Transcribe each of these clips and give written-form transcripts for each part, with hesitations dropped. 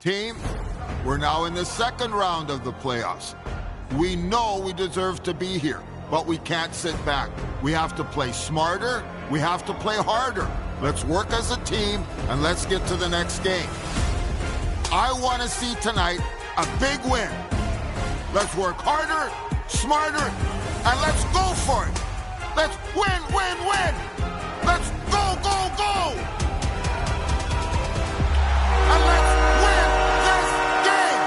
Team, we're now in the second round of the playoffs. We know we deserve to be here, but we can't sit back. We have to play smarter. We have to play harder. Let's work as a team, and let's get to the next game. I want to see tonight a big win. Let's work harder, smarter, and let's go for it. Let's win, win, win. Let's go, go, go. And let's win this game.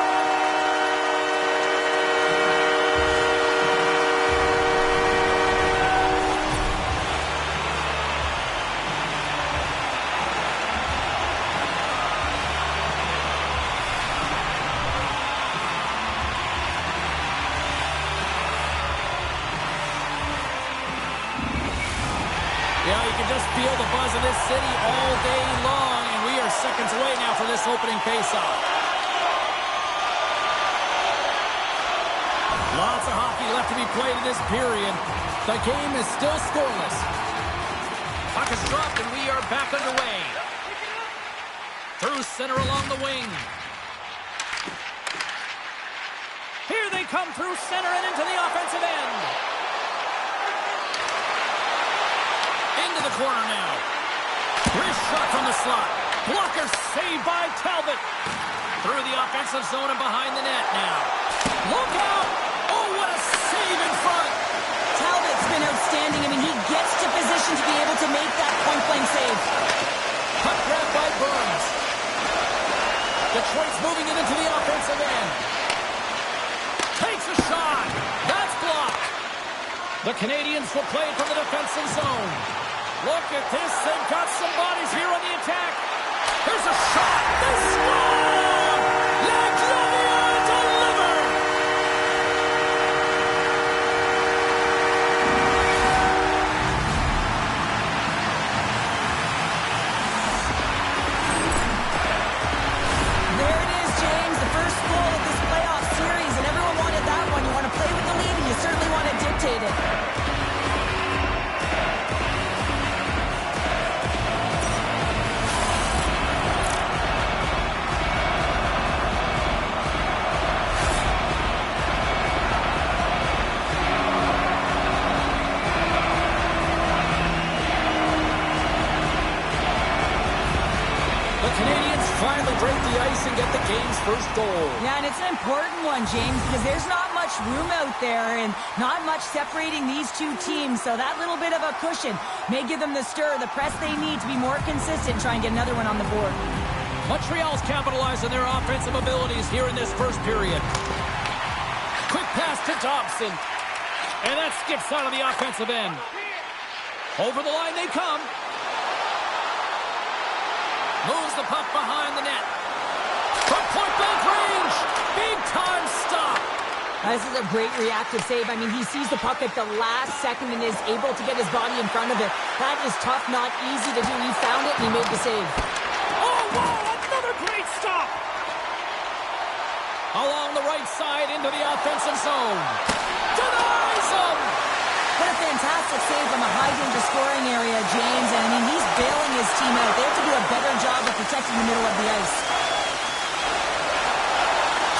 Yeah, you can just feel the buzz of this city all day long, and we are seconds away now for this opening faceoff. Lots of hockey left to be played in this period. The game is still scoreless. Puck is dropped, and we are back underway. Through center along the wing. Here they come through center and into the offensive end. Into the corner now. Wrist shot from the slot. Blocker saved by Talbot. Through the offensive zone and behind the net now. Look out! Oh, what a save in front! Talbot's been outstanding. I mean, he gets to position to be able to make that point-blank save. Puck grab by Burns. Detroit's moving it into the offensive end. Takes a shot. That's blocked. The Canadians will play it from the defensive zone. Look at this. They've got some bodies here on the attack. Here's a shot. They score! La Gravia delivered! There it is, James. The first goal of this playoff series, and everyone wanted that one. You want to play with the lead, and you certainly want to dictate it. Finally break the ice and get the game's first goal. Yeah, and it's an important one, James, because there's not much room out there and not much separating these two teams. So that little bit of a cushion may give them the stir, the press they need to be more consistent, try and get another one on the board. Montreal's capitalized on their offensive abilities here in this first period. Quick pass to Dobson. And that skips out of the offensive end. Over the line they come. Moves the puck behind the net. From point-blank range. Big-time stop. This is a great reactive save. I mean, he sees the puck at the last second and is able to get his body in front of it. That is tough, not easy to do. He found it and he made the save. Oh, wow! Another great stop. Along the right side into the offensive zone. Denies him. What a fantastic save from a high-danger scoring area, James. And, I mean, he's bailing his team out. They have to do a better job of protecting the middle of the ice.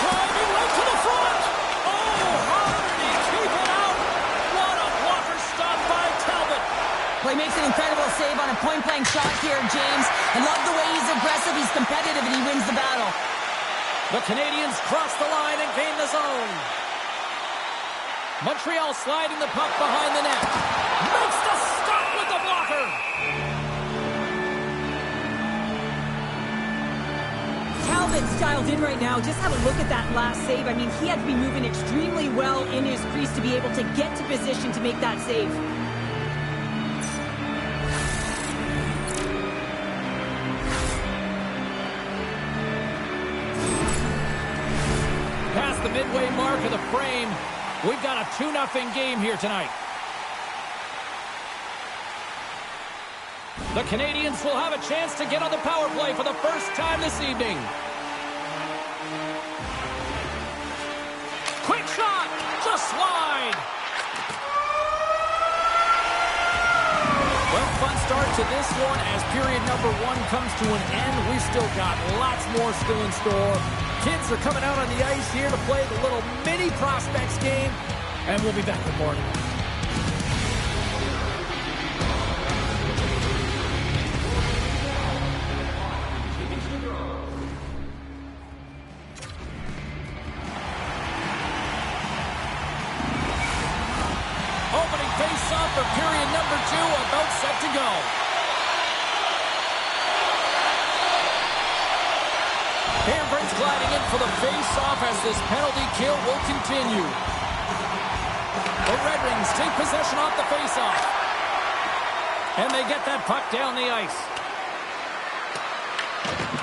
Driving right to the front. Oh, how did he keep it out? What a blocker stop by Talbot. Well, he makes an incredible save on a point-blank shot here, James. I love the way he's aggressive, he's competitive, and he wins the battle. The Canadians cross the line and gain the zone. Montreal sliding the puck behind the net. Makes the stop with the blocker. little bit styled in right now. Just have a look at that last save. I mean, he had to be moving extremely well in his crease to be able to get to position to make that save. Past the midway mark of the frame, we've got a 2-0 game here tonight. The Canadians will have a chance to get on the power play for the first time this evening. Quick shot! Just slide! Well, fun start to this one as period number 1 comes to an end. We've still got lots more still in store. Kids are coming out on the ice here to play the little mini prospects game, and we'll be back with more. Opening face-off for period number 2, about set to go. Hamburg's gliding in for the face-off as this penalty kill will continue. The Red Wings take possession off the face-off. And they get that puck down the ice.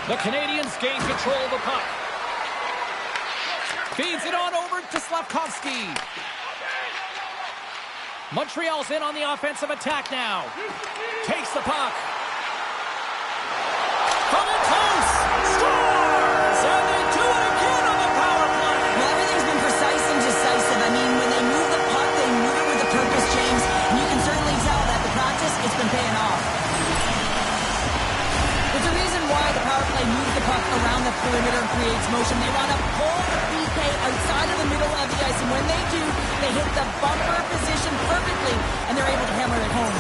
The Canadians gain control of the puck. Feeds it on over to Slavkovsky. Montreal's in on the offensive attack now. Takes the puck. From in close. Scores! And they do it again on the power play. Well, everything's been precise and decisive. I mean, when they move the puck, they move it with a purpose, James. And you can certainly tell that the practice, it's been paying off. There's a reason why the power play moves the puck around the perimeter and creates motion. They want to pull the PK outside of the middle of the ice, and when they do, they hit the bumper position perfectly, and they're able to hammer it home.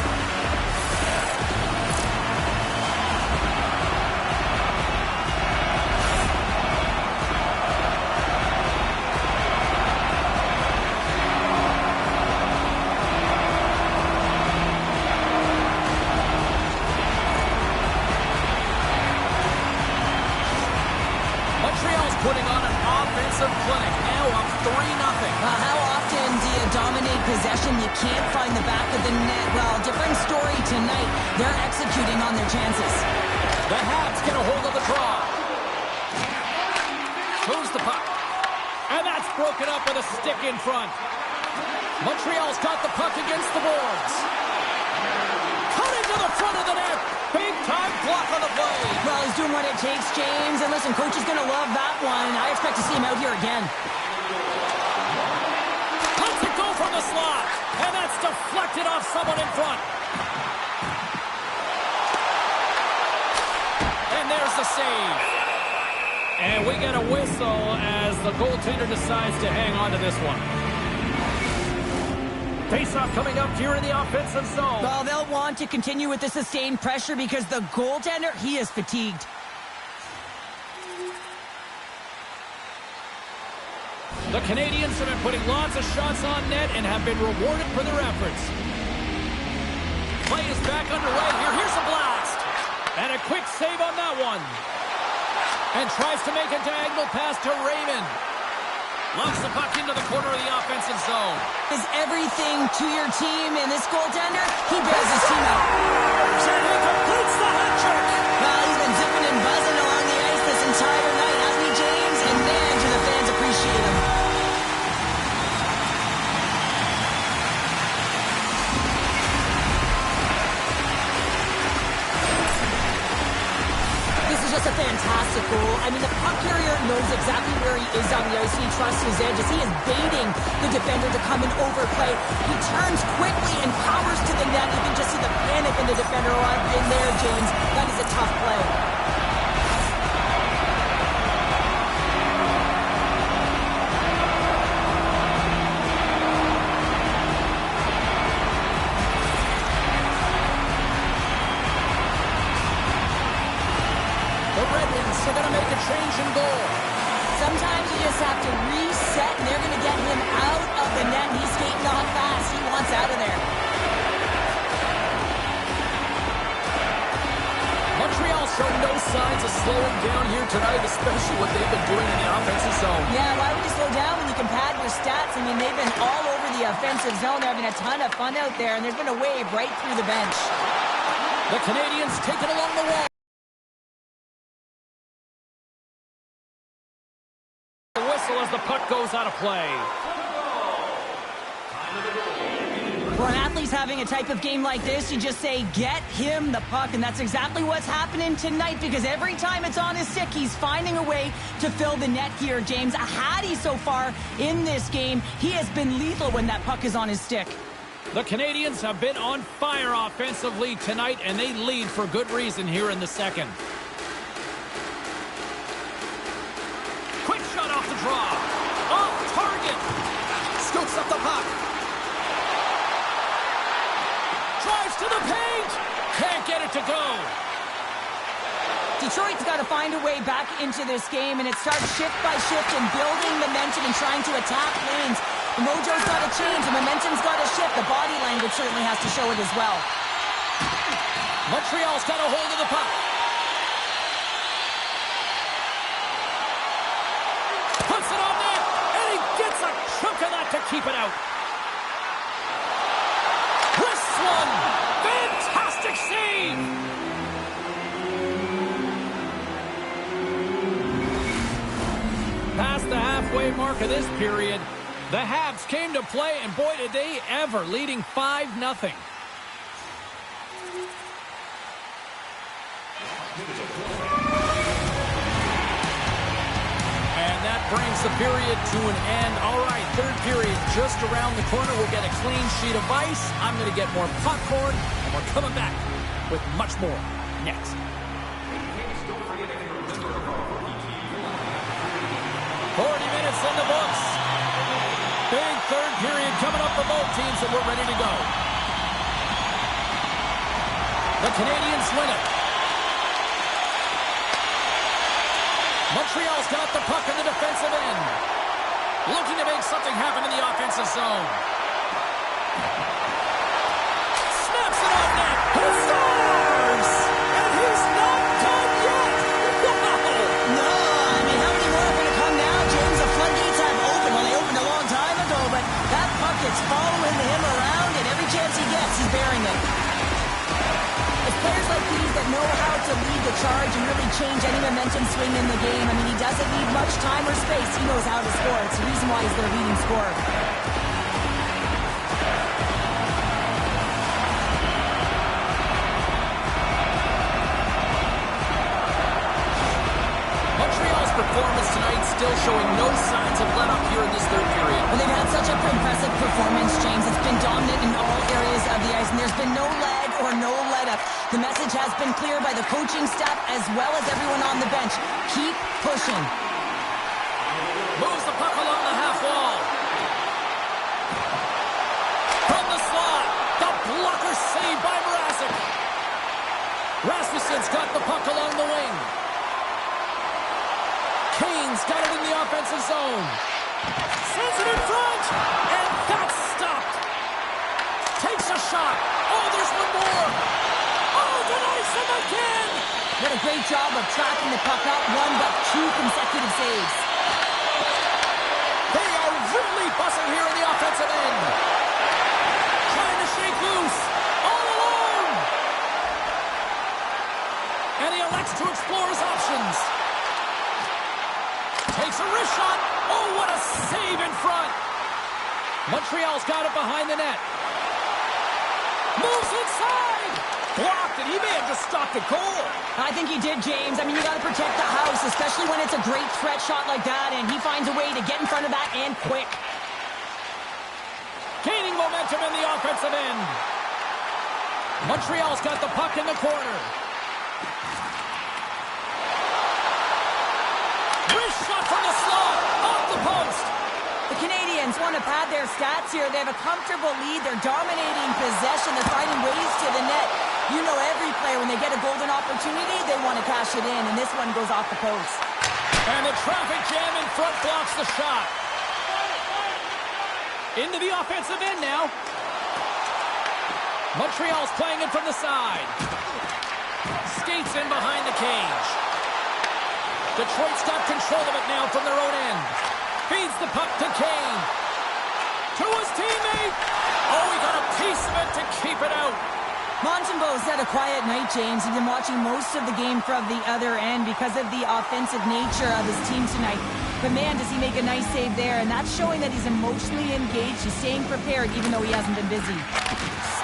Putting on an offensive clinic, now up 3-0. How often do you dominate possession? You can't find the back of the net. Well, different story tonight. They're executing on their chances. The Habs get a hold of the draw. Moves the puck. And that's broken up with a stick in front. Montreal's got the puck against the boards. Cutting to the front of the net. Big time block on the play. Well, he's doing what it takes, James. And listen, coach is going to love that one. I expect to see him out here again. Lets it go from the slot. And that's deflected off someone in front. And there's the save. And we get a whistle as the goaltender decides to hang on to this one. Face-off coming up here in the offensive zone. Well, they'll want to continue with the sustained pressure because the goaltender, he is fatigued. The Canadians have been putting lots of shots on net and have been rewarded for their efforts. Play is back underway here. Here's a blast. And a quick save on that one. And tries to make a diagonal pass to Raymond. Lumps the puck into the corner of the offensive zone. Is everything to your team, and this goaltender, he bails his team out. And he completes the hat trick. Well, he's been zipping and buzzing along the ice this entire night, hasn't he, James? And man, do the fans appreciate him. This is just a fantastic goal. I mean, the puck carrier knows exactly where he is on the ice. He trusts his edges. He is baiting the defender to come and overplay. He turns quickly and powers to the net. You can just see the panic in the defender. Oh, I've been there, James. That is a tough play. The Red Wings are going to make a change in goal. Sometimes you just have to reset, and they're going to get him out of the net. He's skating off fast. He wants out of there. Montreal's show no signs of slowing down here tonight, especially what they've been doing in the offensive zone. Yeah, why would you slow down when you can pad your stats? I mean, they've been all over the offensive zone. They're having a ton of fun out there, and there's been a wave right through the bench. The Canadians take it along the wall. The whistle as the puck goes out of play. For an athlete's having a type of game like this, you just say, get him the puck. And that's exactly what's happening tonight, because every time it's on his stick, he's finding a way to fill the net here, James. A Hattie so far in this game. He has been lethal when that puck is on his stick. The Canadians have been on fire offensively tonight, and they lead for good reason here in the second. Quick shot off the draw. Off target. Scoops up the puck. Drives to the paint. Can't get it to go. Detroit's got to find a way back into this game, and it starts shift by shift and building momentum and trying to attack lanes. The mojo's got to change. The momentum's got to shift. The body language certainly has to show it as well. Montreal's got a hold of the puck. Puts it on net, and he gets a chunk of that to keep it out. Wrists one. Fantastic save. Past the halfway mark of this period, the Habs came to play, and boy, did they ever, leading 5-0. And that brings the period to an end. All right, third period just around the corner. We'll get a clean sheet of ice. I'm going to get more popcorn, and we're coming back with much more next. 40 minutes in the books. Big third period coming up for both teams, and we're ready to go. The Canadians win it. Montreal's got the puck in the defensive end. Looking to make something happen in the offensive zone. Snaps it on net. He scores! And he's not done yet. Wow! No, I mean, how many more are going to come now, James? The floodgates have opened. Well, they opened a long time ago, but that puck is following him around, and every chance he gets, he's bearing it. It's players like these that know how to lead the charge and really change any momentum swing in the game. I mean, he doesn't need much time or space. He knows how to score. It's the reason why he's their leading scorer. Montreal's performance tonight still showing no signs of let up here in this third period. Well, they've had such an impressive performance, James. It's been dominant in all areas of the ice, and there's been no lag or no let-up. The message has been clear by the coaching staff as well as everyone on the bench. Keep pushing. Moves the puck along the half wall. From the slot, the blocker saved by Mrazek. Rasmussen's got the puck along the wing. Kane's got it in the offensive zone. Sends it in front, and that's stopped. Takes a shot. Oh, there's one more. Oh, denies him again. Did a great job of tracking the puck, not one but two consecutive saves. They are really buzzing here in the offensive end. Trying to shake loose. All alone. And he elects to explore his options. Takes a wrist shot. Oh, what a save in front. Montreal's got it behind the net. Moves inside. Blocked it. He may have just stopped a goal. I think he did, James. I mean, you got to protect the house, especially when it's a great threat shot like that, and he finds a way to get in front of that and quick. Gaining momentum in the offensive end. Montreal's got the puck in the corner. Wrist shot from the slot. Off the post. The Canadians want to pad their stats here. They have a comfortable lead. They're dominating possession. They're finding ways to the net. You know every player, when they get a golden opportunity, they want to cash it in, and this one goes off the post. And the traffic jam in front blocks the shot. Into the offensive end now. Montreal's playing it from the side. Skates in behind the change. Detroit's got control of it now from their own end. Feeds the puck to Kane. To his teammate. Oh, he got a piece of it to keep it out. Montembeau's had a quiet night, James. He's been watching most of the game from the other end because of the offensive nature of his team tonight. But man, does he make a nice save there. And that's showing that he's emotionally engaged. He's staying prepared even though he hasn't been busy.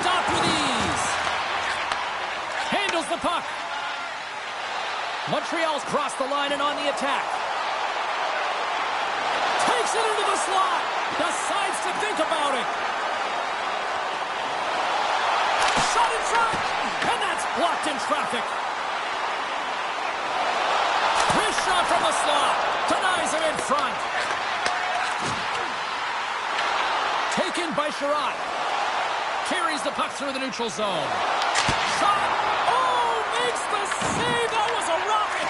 Stop with ease. Handles the puck. Montreal's crossed the line and on the attack. Takes it into the slot. Decides to think about it. Shot in front. And that's blocked in traffic. His shot from the slot. Denies him in front. Taken by Sherratt. Carries the puck through the neutral zone. Shot. Oh, makes the save. That was a rocket.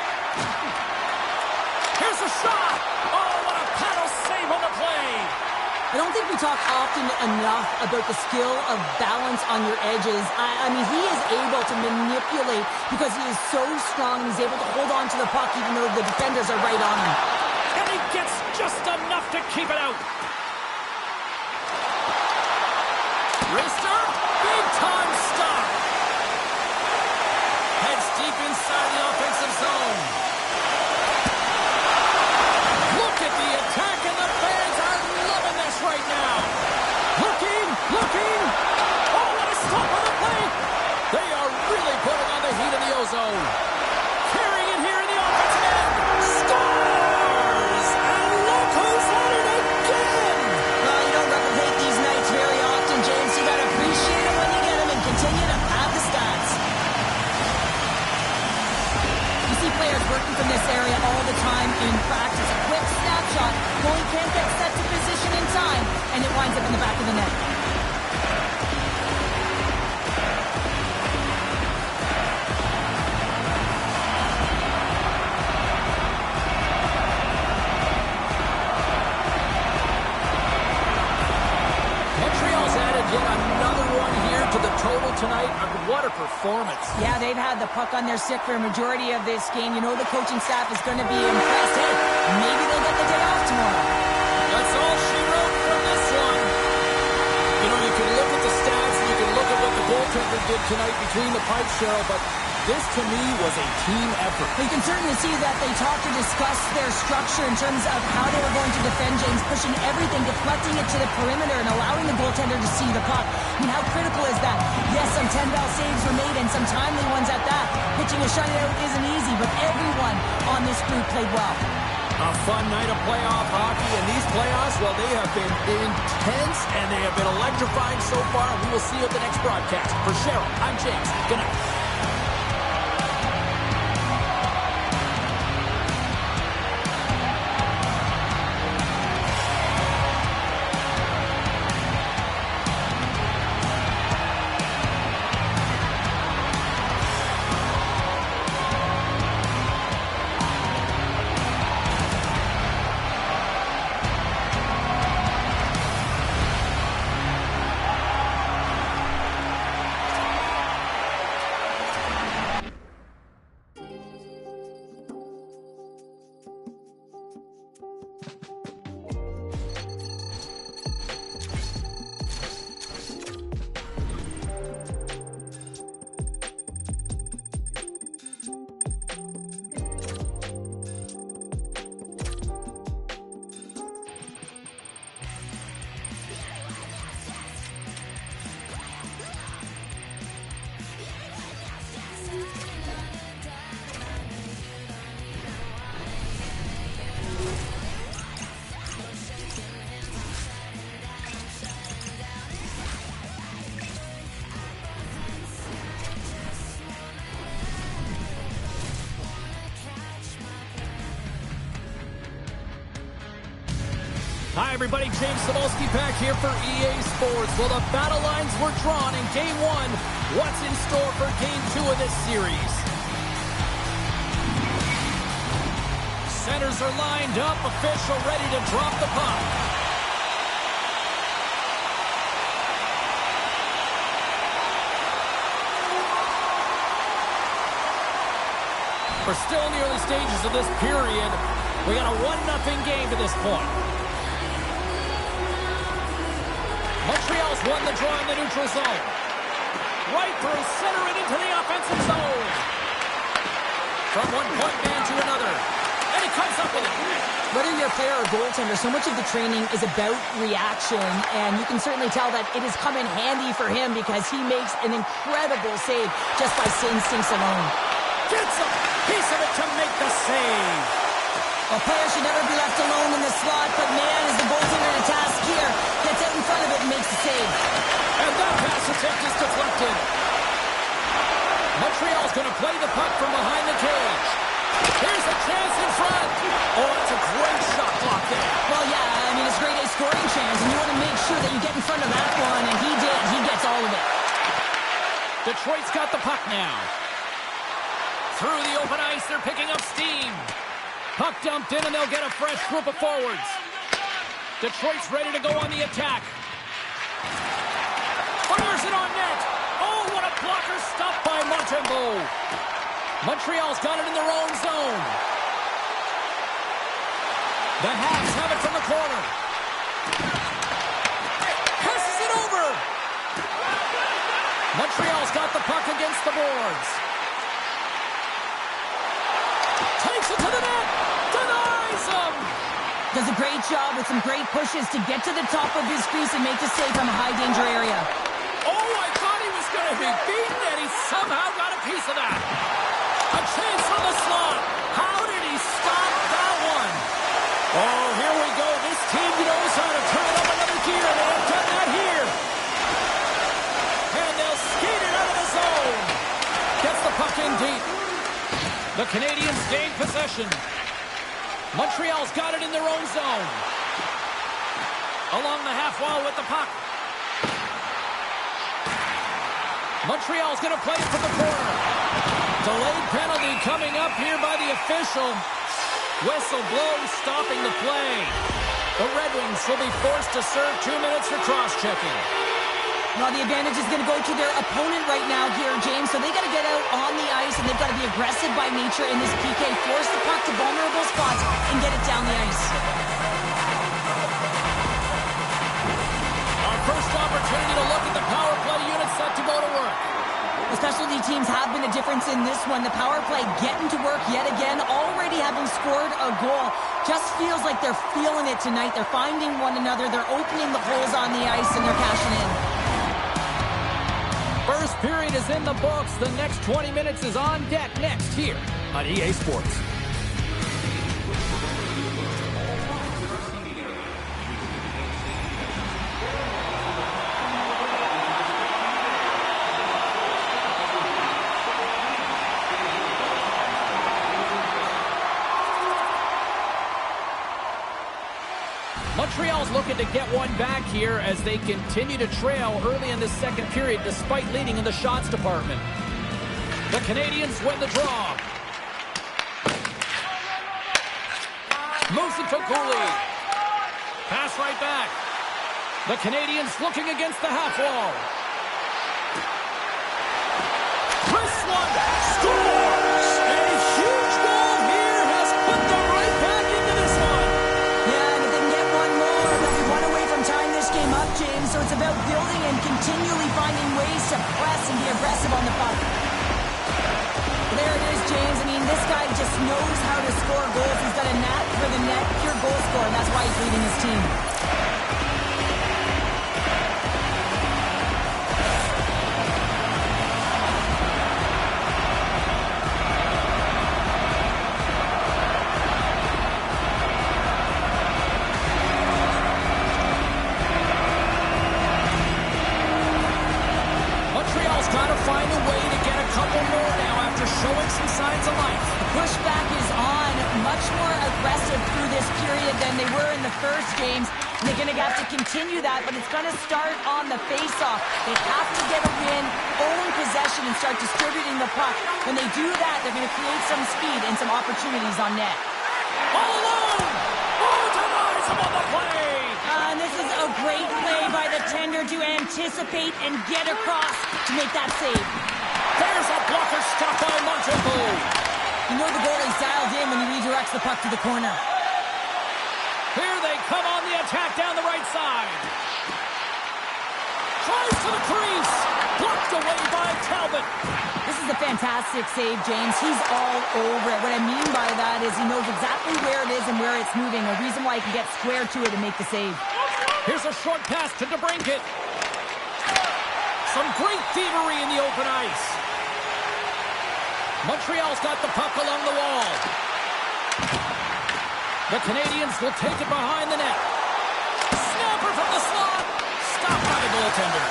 Here's a shot. Oh, what a paddle save on the play. I don't think we talk often enough about the skill of balance on your edges. I mean, he is able to manipulate because he is so strong and he's able to hold on to the puck even though the defenders are right on him. And he gets just enough to keep it out. Wrister, big time stop. Heads deep inside the offensive zone. Look at the attack, and the fans are loving this right now. Looking. Oh, what a stop on the play. They are really putting on the heat in the ozone. Carrying it here in the offensive end. Scores! And look who's at it again. Well, you don't replicate these nights very often, James. You got to appreciate it when you get them and continue to pad the stats. You see players working from this area all the time in practice. A quick snapshot. Goalie can't get set to position in time, and it winds up in the back of the net. Montreal's added yet another one here to the total tonight. What a performance. Yeah, they've had the puck on their stick for a majority of this game. You know the coaching staff is going to be impressed. Hey, maybe they'll get the day off tomorrow. That's all she wrote from this one. You know, you can look at the stats and you can look at what the goaltender did tonight between the pipes, Cheryl, but this to me was a team effort. You can certainly see that they talked to discuss their structure in terms of how they were going to defend James, pushing everything, deflecting it to the perimeter and allowing the goaltender to see the puck. I mean, how critical is that? Yes, some 10-ball saves were made and some timely ones at that. Pitching a shutout isn't easy, but everyone on this group played well. A fun night of playoff hockey, and these playoffs, well, they have been intense, and they have been electrifying so far. We will see you at the next broadcast. For Cheryl, I'm James. Good night. Hi, everybody. James Cebulski back here for EA Sports. Well, the battle lines were drawn in Game 1. What's in store for Game 2 of this series? Centers are lined up. Official ready to drop the puck. We're still in the early stages of this period. We got a 1-0 game to this point. Montreal's won the draw in the neutral zone. Right through center and into the offensive zone. From one point man to another. And he comes up with it. Whether you're a player or goaltender, so much of the training is about reaction, and you can certainly tell that it has come in handy for him because he makes an incredible save just by instincts alone. Gets a piece of it to make the save. A player should never be left alone in the slot, but man, is the goaltender in a task here. Gets out in front of it and makes the save. And that pass attempt is deflected. Montreal's going to play the puck from behind the cage. Here's a chance in front. Oh, it's a great shot block there. Well, yeah, I mean, it's a great scoring chance, and you want to make sure that you get in front of that one, and he did. He gets all of it. Detroit's got the puck now. Through the open ice, they're picking up steam. Puck dumped in, and they'll get a fresh group of forwards. Detroit's ready to go on the attack. Fires it on net. Oh, what a blocker stop by Montembeault. Montreal's got it in their own zone. The Habs have it from the corner. Passes it over. Montreal's got the puck against the boards. Takes it to the net. Denies him. Does a great job with some great pushes to get to the top of his crease and make the save from a high-danger area. Oh, I thought he was going to be beaten, and he somehow got a piece of that. A chance from the slot. How did he stop that one? Oh, here we go. This team knows how to turn it up another gear. They have done that here. And they'll skate it out of the zone. Gets the puck in deep. The Canadiens gain possession. Montreal's got it in their own zone. Along the half wall with the puck. Montreal's going to play it from the corner. Delayed penalty coming up here by the official. Whistle blows, stopping the play. The Red Wings will be forced to serve 2 minutes for cross-checking. Well, the advantage is going to go to their opponent right now here, James, so they got to get out on the ice, and they've got to be aggressive by nature in this PK. Force the puck to vulnerable spots and get it down the ice. Our first opportunity to look at the power play unit set to go to work. The specialty teams have been a difference in this one. The power play getting to work yet again, already having scored a goal. Just feels like they're feeling it tonight. They're finding one another. They're opening the holes on the ice, and they're cashing in. First period is in the books. The next 20 minutes is on deck next here on EA Sports. Montreal's looking to get one back here as they continue to trail early in the second period despite leading in the shots department. The Canadiens win the draw. Moves it to Cooley. Pass right back. The Canadiens looking against the half wall. This one scores! A huge goal here has put them right back into this one. Yeah, and if they can get one more, they'll be one away from tying this game up, James. So it's about building and continually finding ways to press and be aggressive on the puck. There it is, James. I mean, this guy just knows how to score goals. He's got a knack for the net, pure goal scorer, and that's why he's leading his team. Showing some signs of life. The pushback is on, much more aggressive through this period than they were in the first games. And they're going to have to continue that, but it's going to start on the face-off. They have to get a win, own possession, and start distributing the puck. When they do that, they're going to create some speed and some opportunities on net. All alone! Oh, denies him on the play! And this is a great play by the tender to anticipate and get across to make that save. There's a blocker stop by Montembeault. You know, the tracks the puck to the corner. Here they come on the attack down the right side. Tries to the crease. Blocked away by Talbot. This is a fantastic save, James. He's all over it. What I mean by that is he knows exactly where it is and where it's moving. A reason why he can get square to it and make the save. Here's a short pass to DeBrincat. Some great thievery in the open ice. Montreal's got the puck along the wall. The Canadians will take it behind the net. Snapper from the slot. Stopped by the goaltender.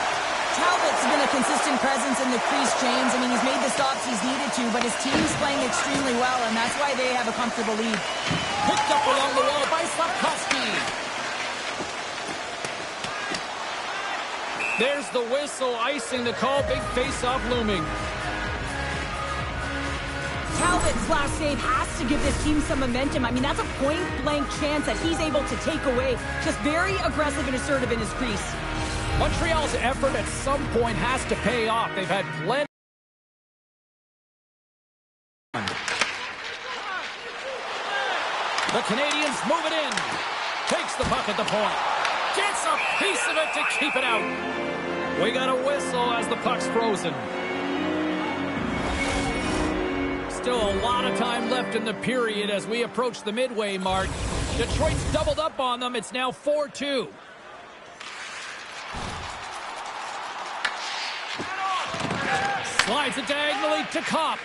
Talbot's been a consistent presence in the crease, James. I mean, he's made the stops he's needed to, but his team's playing extremely well, and that's why they have a comfortable lead. Picked up along the wall by Slafkovsky. There's the whistle, icing the call. Big face-off looming. Talbot's last save has to give this team some momentum. I mean, that's a point-blank chance that he's able to take away. Just very aggressive and assertive in his crease. Montreal's effort at some point has to pay off. They've had plenty. The Canadians move it in. Takes the puck at the point. Gets a piece of it to keep it out. We got a whistle as the puck's frozen. Still a lot of time left in the period as we approach the midway mark. Detroit's doubled up on them. It's now 4-2. Slides it diagonally to Kopp.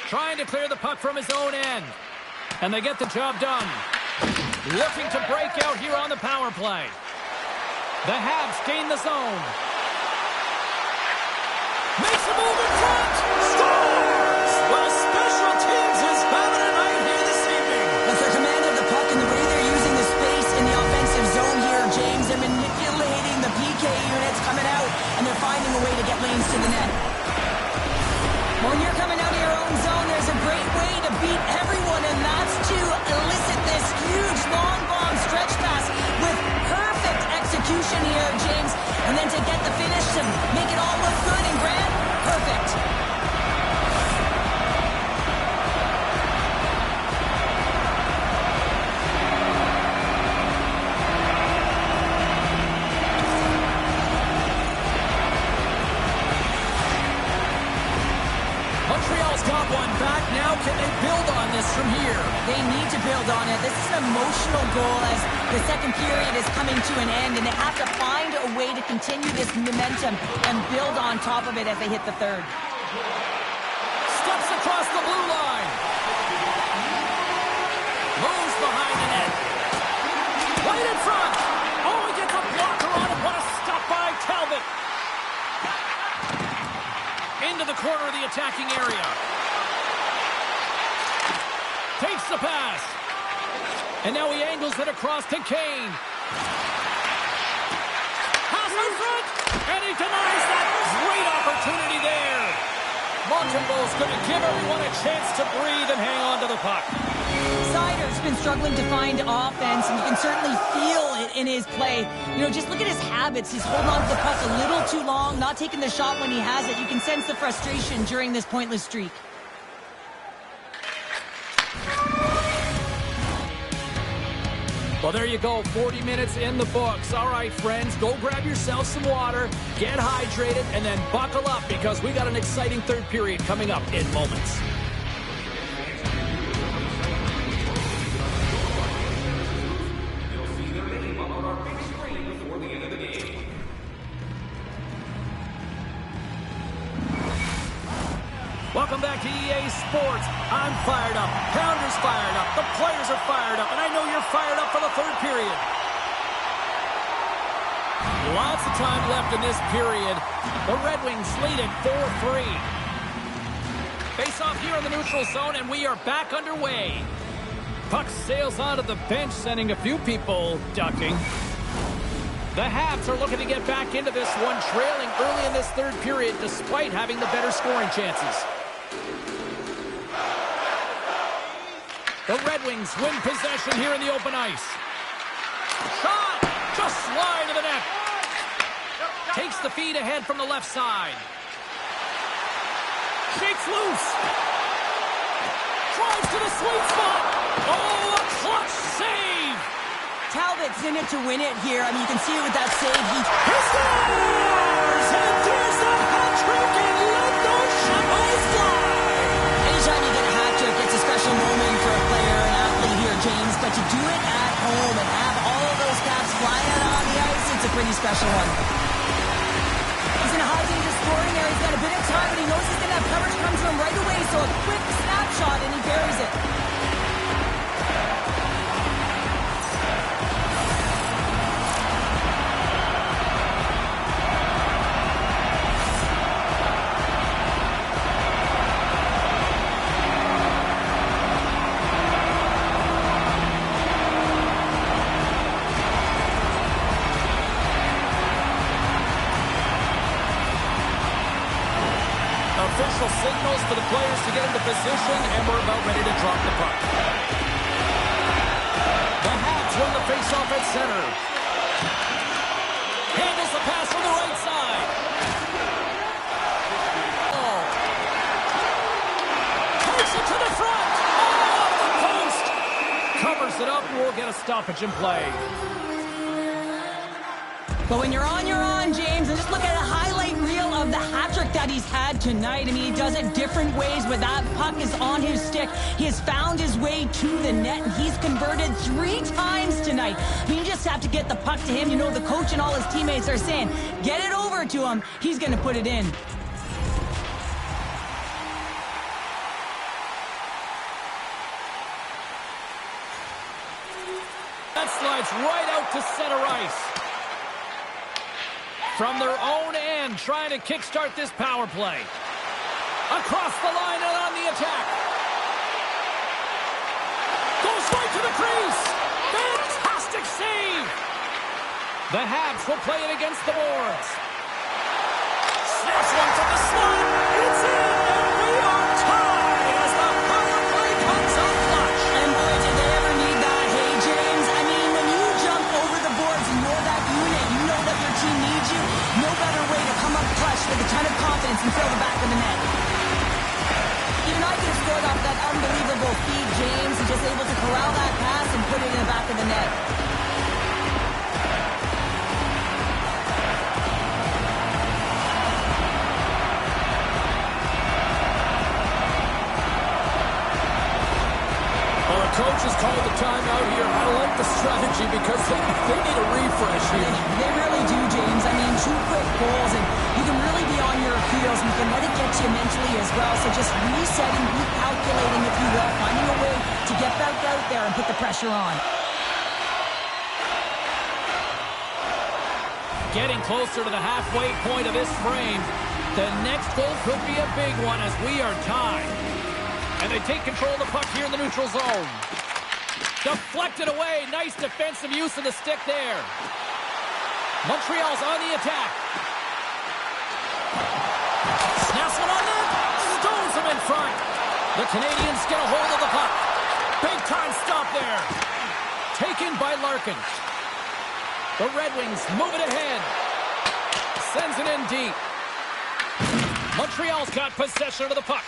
Trying to clear the puck from his own end. And they get the job done. Looking to break out here on the power play. The Habs gain the zone. Makes a move in front. Scores! Well, special teams is having a night here this evening. With their command of the puck and the way they're using the space in the offensive zone here, James, they're manipulating the PK units coming out, and they're finding a way to get lanes to the net. When you're coming out of your own zone, there's a great way to beat everyone, and that's to elicit this huge long bomb stretch pass with perfect execution here, James, and then to get the finish to make it all look good and grand, perfect. Montreal's got one back. Now can they build on this from here? They need to build on it. This is an emotional goal as the second period is coming to an end, and they have to find a way to continue this momentum and build on top of it as they hit the third. Steps across the blue line. Moves behind the net. Right in front. Oh, he gets a blocker on it. What a stop by Talbot. Into the corner of the attacking area. Takes the pass. And now he angles it across to Kane. Pass in front. And he denies that. Great opportunity there. Montembeault's going to give everyone a chance to breathe and hang on to the puck. Seider's been struggling to find offense, and you can certainly feel it in his play. You know, just look at his habits. He's holding on to the puck a little too long, not taking the shot when he has it. You can sense the frustration during this pointless streak. Well, there you go. 40 minutes in the books. All right, friends, go grab yourself some water, get hydrated, and then buckle up because we got an exciting third period coming up in moments. Welcome back to EA Sports. I'm fired up. Pounder's fired up. The players are fired up. And I know you're fired up for the third period. Lots of time left in this period. The Red Wings lead it 4-3. Face off here in the neutral zone, and we are back underway. Puck sails onto the bench, sending a few people ducking. The Habs are looking to get back into this one, trailing early in this third period despite having the better scoring chances. The Red Wings win possession here in the open ice. Shot! Just slide to the net. Takes the feed ahead from the left side. Shakes loose. Drives to the sweet spot. Oh! it's in it to win it here. I mean, you can see it with that save. He scores! And there's a hat trick, and let those shackles fly! Anytime you get a hat trick, it's a special moment for a player, an athlete here, James. But to do it at home and have all of those caps flying out on the ice, it's a pretty special one. He's in a high danger scoring area. He's got a bit of time, but he knows he's going to have coverage come to him right away. So a quick snapshot, and he buries it. Official signals for the players to get into position, and we're about ready to drop the puck. The Habs win the face-off at center. Handles the pass from the right side. Oh. Takes it to the front. Oh, off the post. Covers it up, and we'll get a stoppage in play. But when you're on, James. And just look at a highlight reel of the hat trick that he's had tonight. I mean, he does it different ways where that puck is on his stick. He has found his way to the net, and he's converted 3 times tonight. I mean, you just have to get the puck to him. You know, the coach and all his teammates are saying, get it over to him. He's going to put it in. That slides right out to center ice. From their own end, trying to kickstart this power play. Across the line and on the attack. Goes right to the crease. Fantastic save. The Habs will play it against the boards. Snaps one from the slot. It's in, and we are tied as the power play comes up clutch. And boy, did they ever need that, hey, James. I mean, when you jump over the boards and you're that unit, you know that your team needs you. No better way to come up clutch with a ton of confidence and fill the back of the net. Even I could have scored off that unbelievable feed, James. He's just able to corral that pass and put it in the back of the net. Well, the coach has called the timeout here. I like the strategy because they need a refresh here. They really do, James. I mean, 2 quick goals, and you can really be on your heels, and you can let it get to you mentally as well. So just resetting, recalculating, if you will, finding a way to get back out there and put the pressure on. Getting closer to the halfway point of this frame. The next goal could be a big one as we are tied. And they take control of the puck here in the neutral zone. Deflected away. Nice defensive use of the stick there. Montreal's on the attack. Snaps one on net. Stones him in front. The Canadians get a hold of the puck. Big time stop there. Taken by Larkin. The Red Wings move it ahead. Sends it in deep. Montreal's got possession of the puck.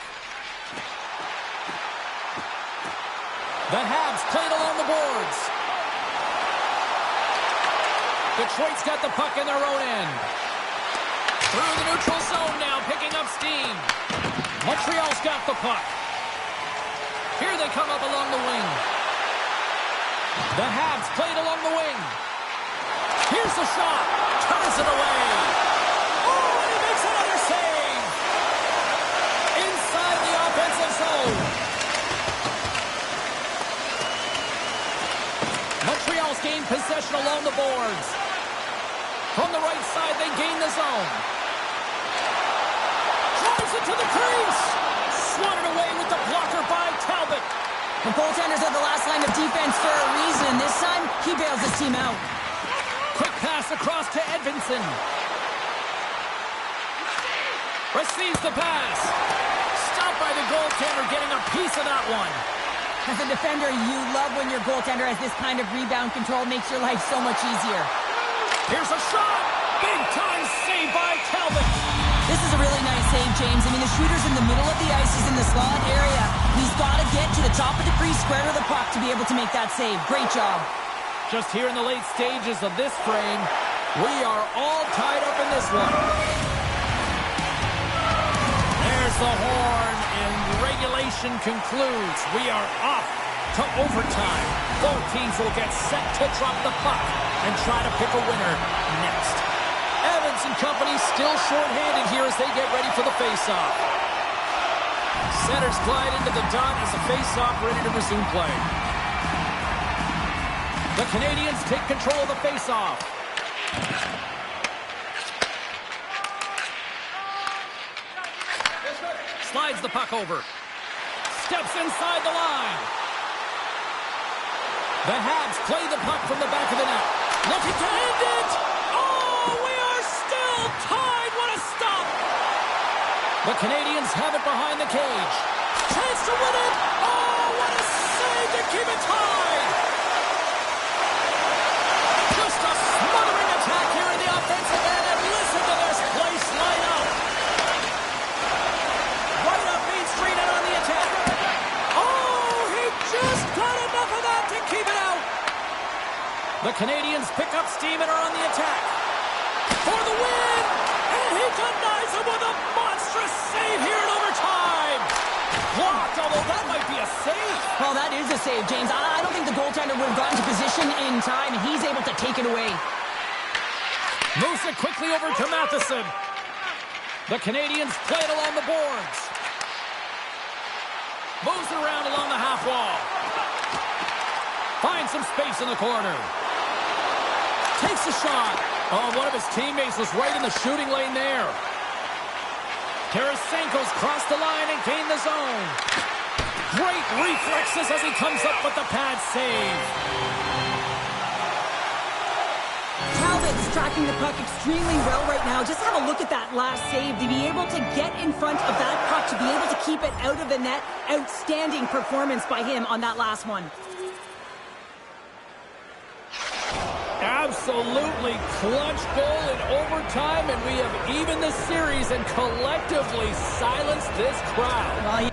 The Habs played along the boards. Detroit's got the puck in their own end. Through the neutral zone now, picking up steam. Montreal's got the puck. Here they come up along the wing. The Habs played along the wing. Here's the shot. Turns it away. Oh, and he makes another save. Inside the offensive zone. Montreal's gained possession along the boards. From the right side, they gain the zone. Drives it to the crease. Swatted away with the blocker by Talbot. The goaltenders are the last line of defense for a reason. This time, he bails his team out. Quick pass across to Edvinsson. Receives the pass. Stopped by the goaltender, getting a piece of that one. As a defender, you love when your goaltender has this kind of rebound control. Makes your life so much easier. Here's a shot. Big time save by Talbot. This is a really nice save, James. I mean, the shooter's in the middle of the ice. He's in the slot area. He's got to get to the top of the crease, square to the puck to be able to make that save. Great job. Just here in the late stages of this frame, we are all tied up in this one. There's the horn, and regulation concludes. We are off to overtime. Both teams will get set to drop the puck and try to pick a winner next. Evans and company still shorthanded here as they get ready for the faceoff. Centers glide into the dot as the faceoff ready to resume play. The Canadians take control of the faceoff. Slides the puck over. Steps inside the line. The Habs play the puck from the back of the net. Looking to end it. Oh, we are still tied. What a stop. The Canadians have it behind the cage. Chance to win it. Oh, what a save to keep it tied. Just a smothering attack here in the offensive end. And listen to this place line up. Right up Main Street and on the attack. Oh, he just got enough of that to keep it out. The Canadians pick up steam and are on the attack. For the win! And he denies him with a monstrous save here in overtime. Blocked, although that might be a save. Well, that is a save, James. I don't think the goaltender would have gotten to position in time. He's able to take it away. Moves it quickly over to Matheson. The Canadians play it along the boards. Moves it around along the half wall. Finds some space in the corner. Takes a shot. Oh, one of his teammates was right in the shooting lane there. Tarasenko's crossed the line and gained the zone. Great reflexes as he comes up with the pad save. Talbot's tracking the puck extremely well right now. Just have a look at that last save. To be able to get in front of that puck, to be able to keep it out of the net. Outstanding performance by him on that last one. Absolutely clutch goal in overtime, and we have evened the series and collectively silenced this crowd. Well,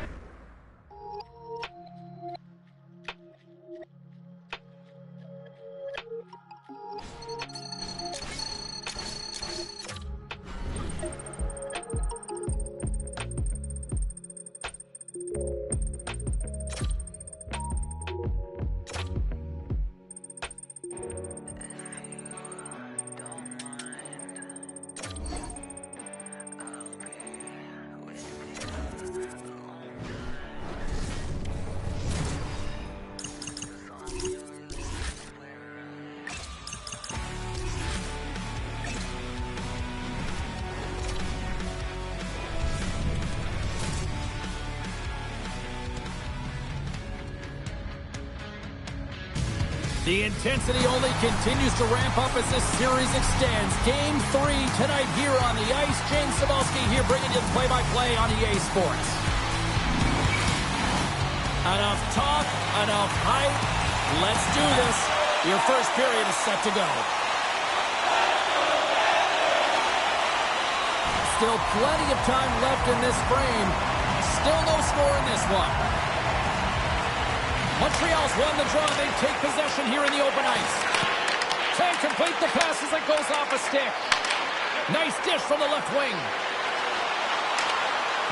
The intensity only continues to ramp up as this series extends. Game 3 tonight here on the ice. James Cybulski here bringing you the play-by-play on EA Sports. Enough talk, enough hype. Let's do this. Your first period is set to go. Still plenty of time left in this frame. Still no score in this one. Montreal's won the draw. They take possession here in the open ice. Can't complete the pass as it goes off a stick. Nice dish from the left wing.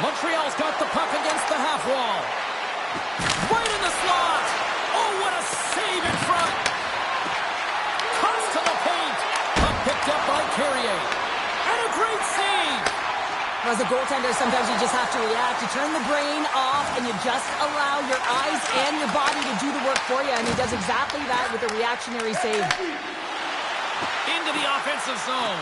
Montreal's got the puck against the half wall. Right in the slot. Oh, what a save in front. Cuts to the paint. Puck picked up by Carrier. And a great save. As a goaltender, sometimes you just have to react. You turn the brain off, and you just allow your eyes and your body to do the work for you, and he does exactly that with a reactionary save. Into the offensive zone.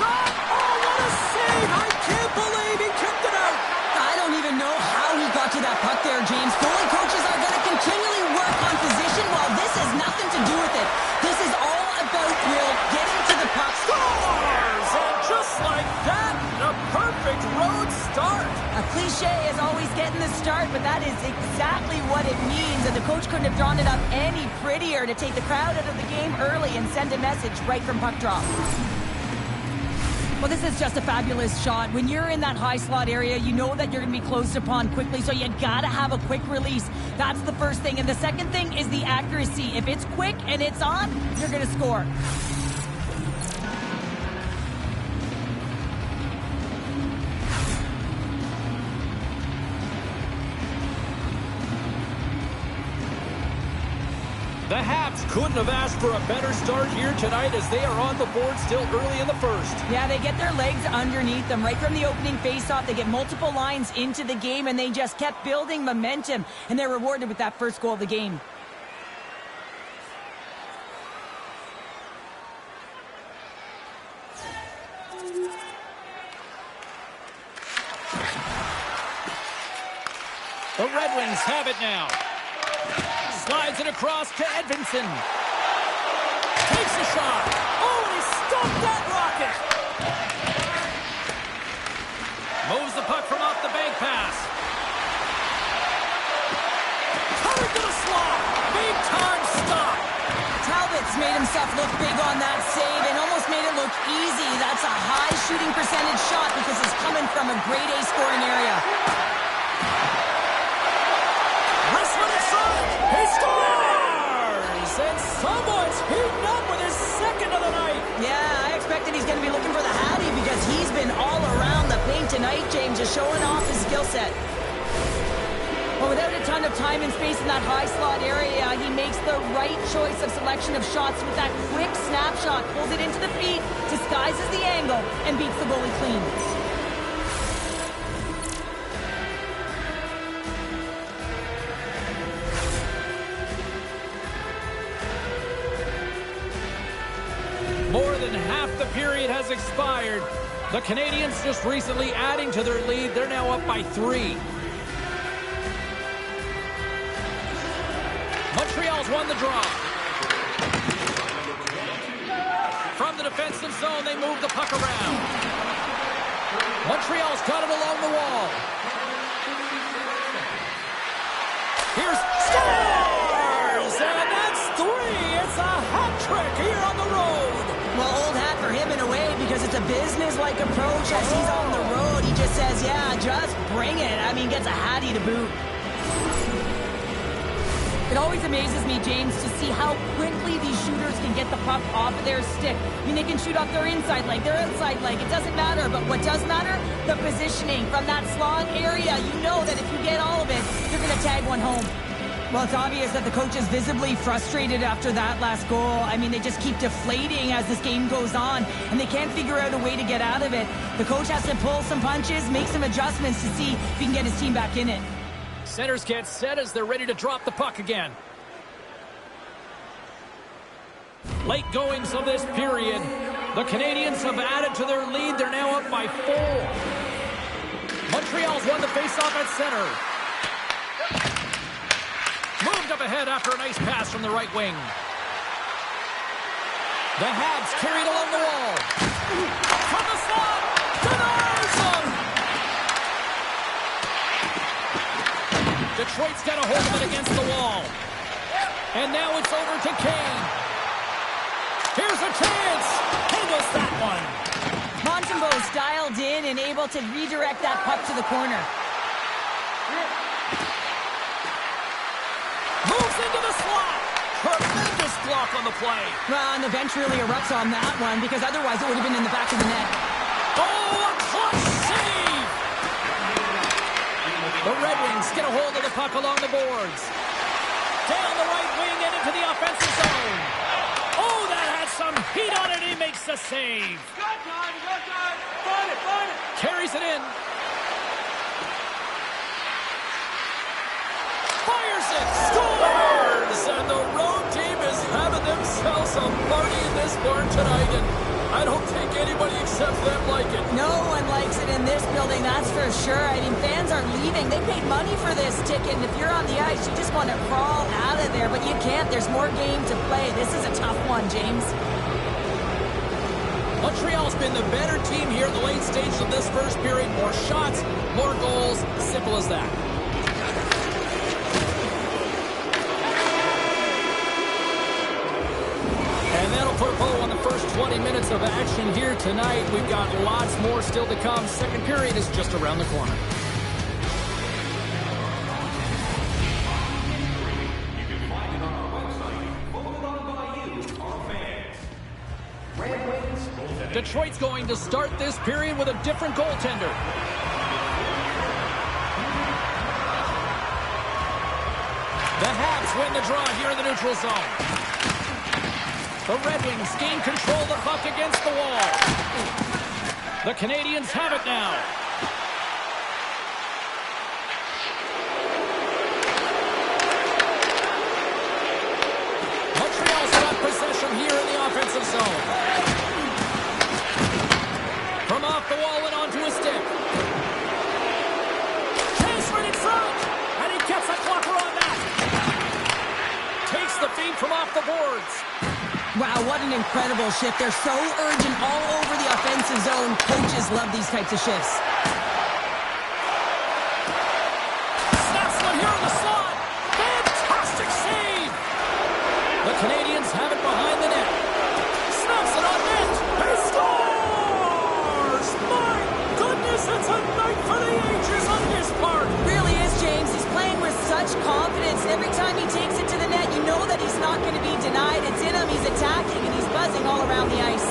Shot! Oh, what a save! I can't believe he kicked it out! I don't even know how he got to that puck there, James. Goalie coaches are going to continually work on position. Well, this has nothing to do with it. This is all about Will getting to the puck. Scores! And just like that, a perfect road start. A cliche is always getting the start, but that is exactly what it means. And the coach couldn't have drawn it up any prettier to take the crowd out of the game early and send a message right from puck drop. Well, this is just a fabulous shot. When you're in that high slot area, you know that you're going to be closed upon quickly, so you got to have a quick release. That's the first thing. And the second thing is the accuracy. If it's quick and it's on, you're going to score. The Habs couldn't have asked for a better start here tonight as they are on the board still early in the first. Yeah, they get their legs underneath them right from the opening faceoff. They get multiple lines into the game, and they just kept building momentum, and they're rewarded with that first goal of the game. The Red Wings have it now. Slides it across to Edvinsson. Takes a shot. Oh, and he stopped that rocket. Moves the puck from off the bank pass. Covered to the slot. Big time stop. Talbot's made himself look big on that save and almost made it look easy. That's a high shooting percentage shot because it's coming from a grade A scoring area. He scores! And someone's heating up with his second of the night. Yeah, I expected he's going to be looking for the Hattie because he's been all around the paint tonight, James, just showing off his skill set. But without a ton of time and space in that high slot area, he makes the right choice of selection of shots with that quick snapshot, pulls it into the feet, disguises the angle, and beats the goalie clean. More than half the period has expired. The Canadiens just recently adding to their lead. They're now up by 3. Montreal's won the draw. From the defensive zone, they move the puck around. Montreal's got it along the wall. Here's scores! And that's 3! It's a hat trick here on the road. Well, old hat for him in a way because it's a business-like approach as he's on the road. He just says, yeah, just bring it. I mean, gets a hattie to boot. It always amazes me, James, to see how quickly these shooters can get the puck off of their stick. I mean, they can shoot off their inside leg, their outside leg. It doesn't matter, but what does matter? The positioning from that slot area. You know that if you get all of it, you're going to tag one home. Well, it's obvious that the coach is visibly frustrated after that last goal. I mean, they just keep deflating as this game goes on, and they can't figure out a way to get out of it. The coach has to pull some punches, make some adjustments to see if he can get his team back in it. Centers get set as they're ready to drop the puck again. Late goings of this period. The Canadiens have added to their lead. They're now up by 4. Montreal's won the faceoff at center. Moved up ahead after a nice pass from the right wing. The Habs carried along the wall. From the slot. Denies him. Detroit's got a hold of it against the wall. And now it's over to Kane. Here's a chance. Handles that one. Montembeau's dialed in and able to redirect that puck to the corner. Moves into the slot. Tremendous block on the play. Well, and the bench really erupts on that one because otherwise it would have been in the back of the net. Oh, a clutch save. The Red Wings get a hold of the puck along the boards. Down the right wing and into the offensive zone. Oh, that has some heat on it. He makes the save. Got time. Find it. Carries it in. Fires it. Scores! And the road team is having themselves a party in this barn tonight. And I don't think anybody except them like it. No one likes it in this building, that's for sure. I mean, fans are leaving. They paid money for this ticket, and if you're on the ice, you just want to crawl out of there, but you can't. There's more game to play. This is a tough one, James. Montreal's been the better team here in the late stages of this first period. More shots, more goals. Simple as that. And that'll put a Oh, on the first 20 minutes of action here tonight, we've got lots more still to come. Second period is just around the corner. Detroit's going to start this period with a different goaltender. The Habs win the draw here in the neutral zone. The Red Wings gain control of the puck against the wall. The Canadiens have it now. Montreal's got possession here in the offensive zone. From off the wall and onto a stick. Chase right in front. And he gets a blocker on that. Takes the feed from off the boards. Wow, what an incredible shift. They're so urgent all over the offensive zone. Coaches love these types of shifts. Snaps one here in the slot. Fantastic save. The Canadiens have it behind the net. Snaps it on net. He scores! My goodness, it's a night for the ages on his part. Really is, James. He's playing with such confidence. Every time he takes it to the net, you know that he's not going to be denied. It's in him. He's attacking, and he's buzzing all around the ice.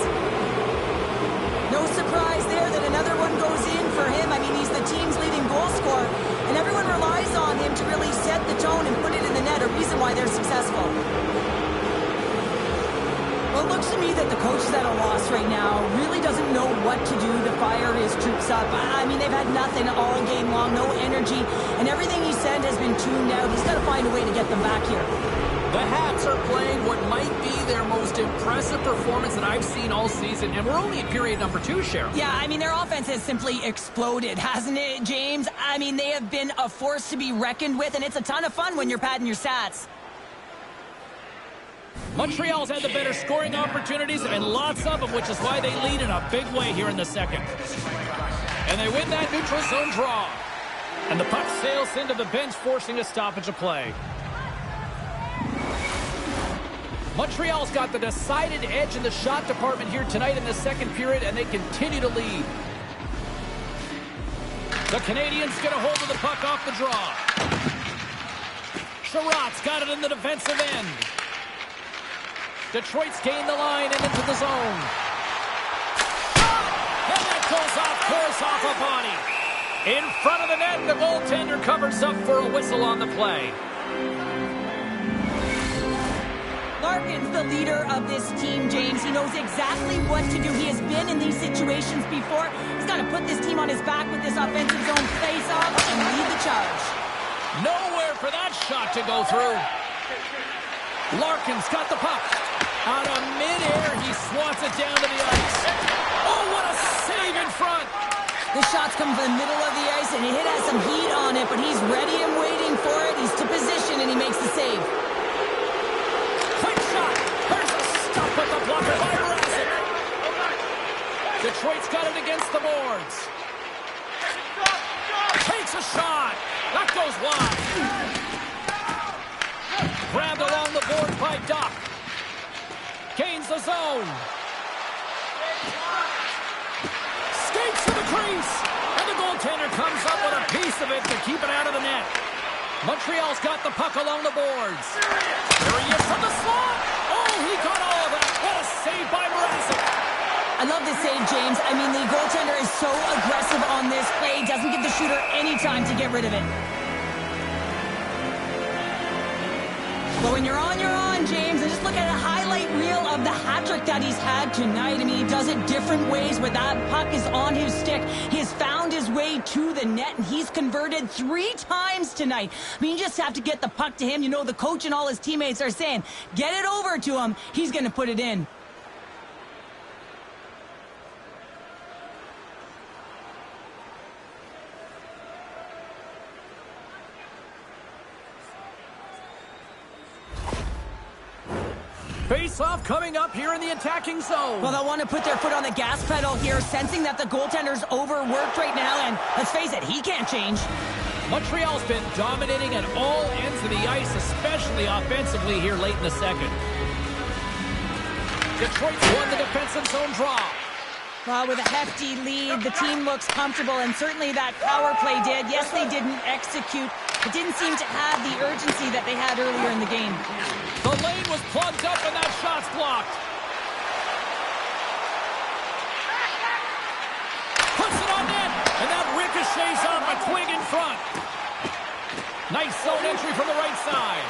No surprise there that another one goes in for him. I mean, he's the team's leading goal scorer, and everyone relies on him to really set the tone and put it in the net, a reason why they're successful. Well, it looks to me that the coach is at a loss right now. Really doesn't know what to do to fire his troops up. I mean, they've had nothing all game long, no energy, and everything he said has been tuned out. He's got to find a way to get them back here. The Habs are playing what might be their most impressive performance that I've seen all season, and we're only in period number 2, Cheryl. Yeah, I mean, their offense has simply exploded, hasn't it, James? I mean, they have been a force to be reckoned with, and it's a ton of fun when you're padding your stats. Montreal's had the better scoring opportunities, and lots of them, which is why they lead in a big way here in the second. And they win that neutral zone draw. And the puck sails into the bench, forcing a stoppage of play. Montreal's got the decided edge in the shot department here tonight in the second period, and they continue to lead. The Canadiens get a hold of the puck off the draw. Sherratt's got it in the defensive end. Detroit's gained the line and into the zone. And that goes off course off a body. In front of the net, the goaltender covers up for a whistle on the play. Larkin's the leader of this team, James. He knows exactly what to do. He has been in these situations before. He's got to put this team on his back with this offensive zone face-off and lead the charge. Nowhere for that shot to go through. Larkin's got the puck. Out of midair, he swats it down to the ice. Oh, what a save in front. The shot's coming from the middle of the ice, and the hit has some heat on it, but he's ready and waiting for it. He's to position, and he makes the save. Quick shot. There's a stop with the blocker by Rassick. Detroit's got it against the boards. Takes a shot. That goes wide. Grabbed along the board by Doc. Gains the zone. Skates to the crease. And the goaltender comes up with a piece of it to keep it out of the net. Montreal's got the puck along the boards. There he is from the slot. Oh, he got all of it. What a save by Rassick. I love this save, James. I mean, the goaltender is so aggressive on this play. Doesn't give the shooter any time to get rid of it. But when you're on, James, and just look at a highlight reel of the hat-trick that he's had tonight. I mean, he does it different ways where that puck is on his stick. He has found his way to the net, and he's converted 3 times tonight. I mean, you just have to get the puck to him. You know, the coach and all his teammates are saying, get it over to him. He's going to put it in. Face-off coming up here in the attacking zone. Well, they'll want to put their foot on the gas pedal here, sensing that the goaltender's overworked right now, and let's face it, he can't change. Montreal's been dominating at all ends of the ice, especially offensively here late in the second. Detroit's won the defensive zone draw. Well, with a hefty lead, the team looks comfortable, and certainly that power play did. Yes, they didn't execute. It didn't seem to have the urgency that they had earlier in the game. The lane was plugged up, and that shot's blocked. Puts it on net, and that ricochets off a twig in front. Nice zone entry from the right side.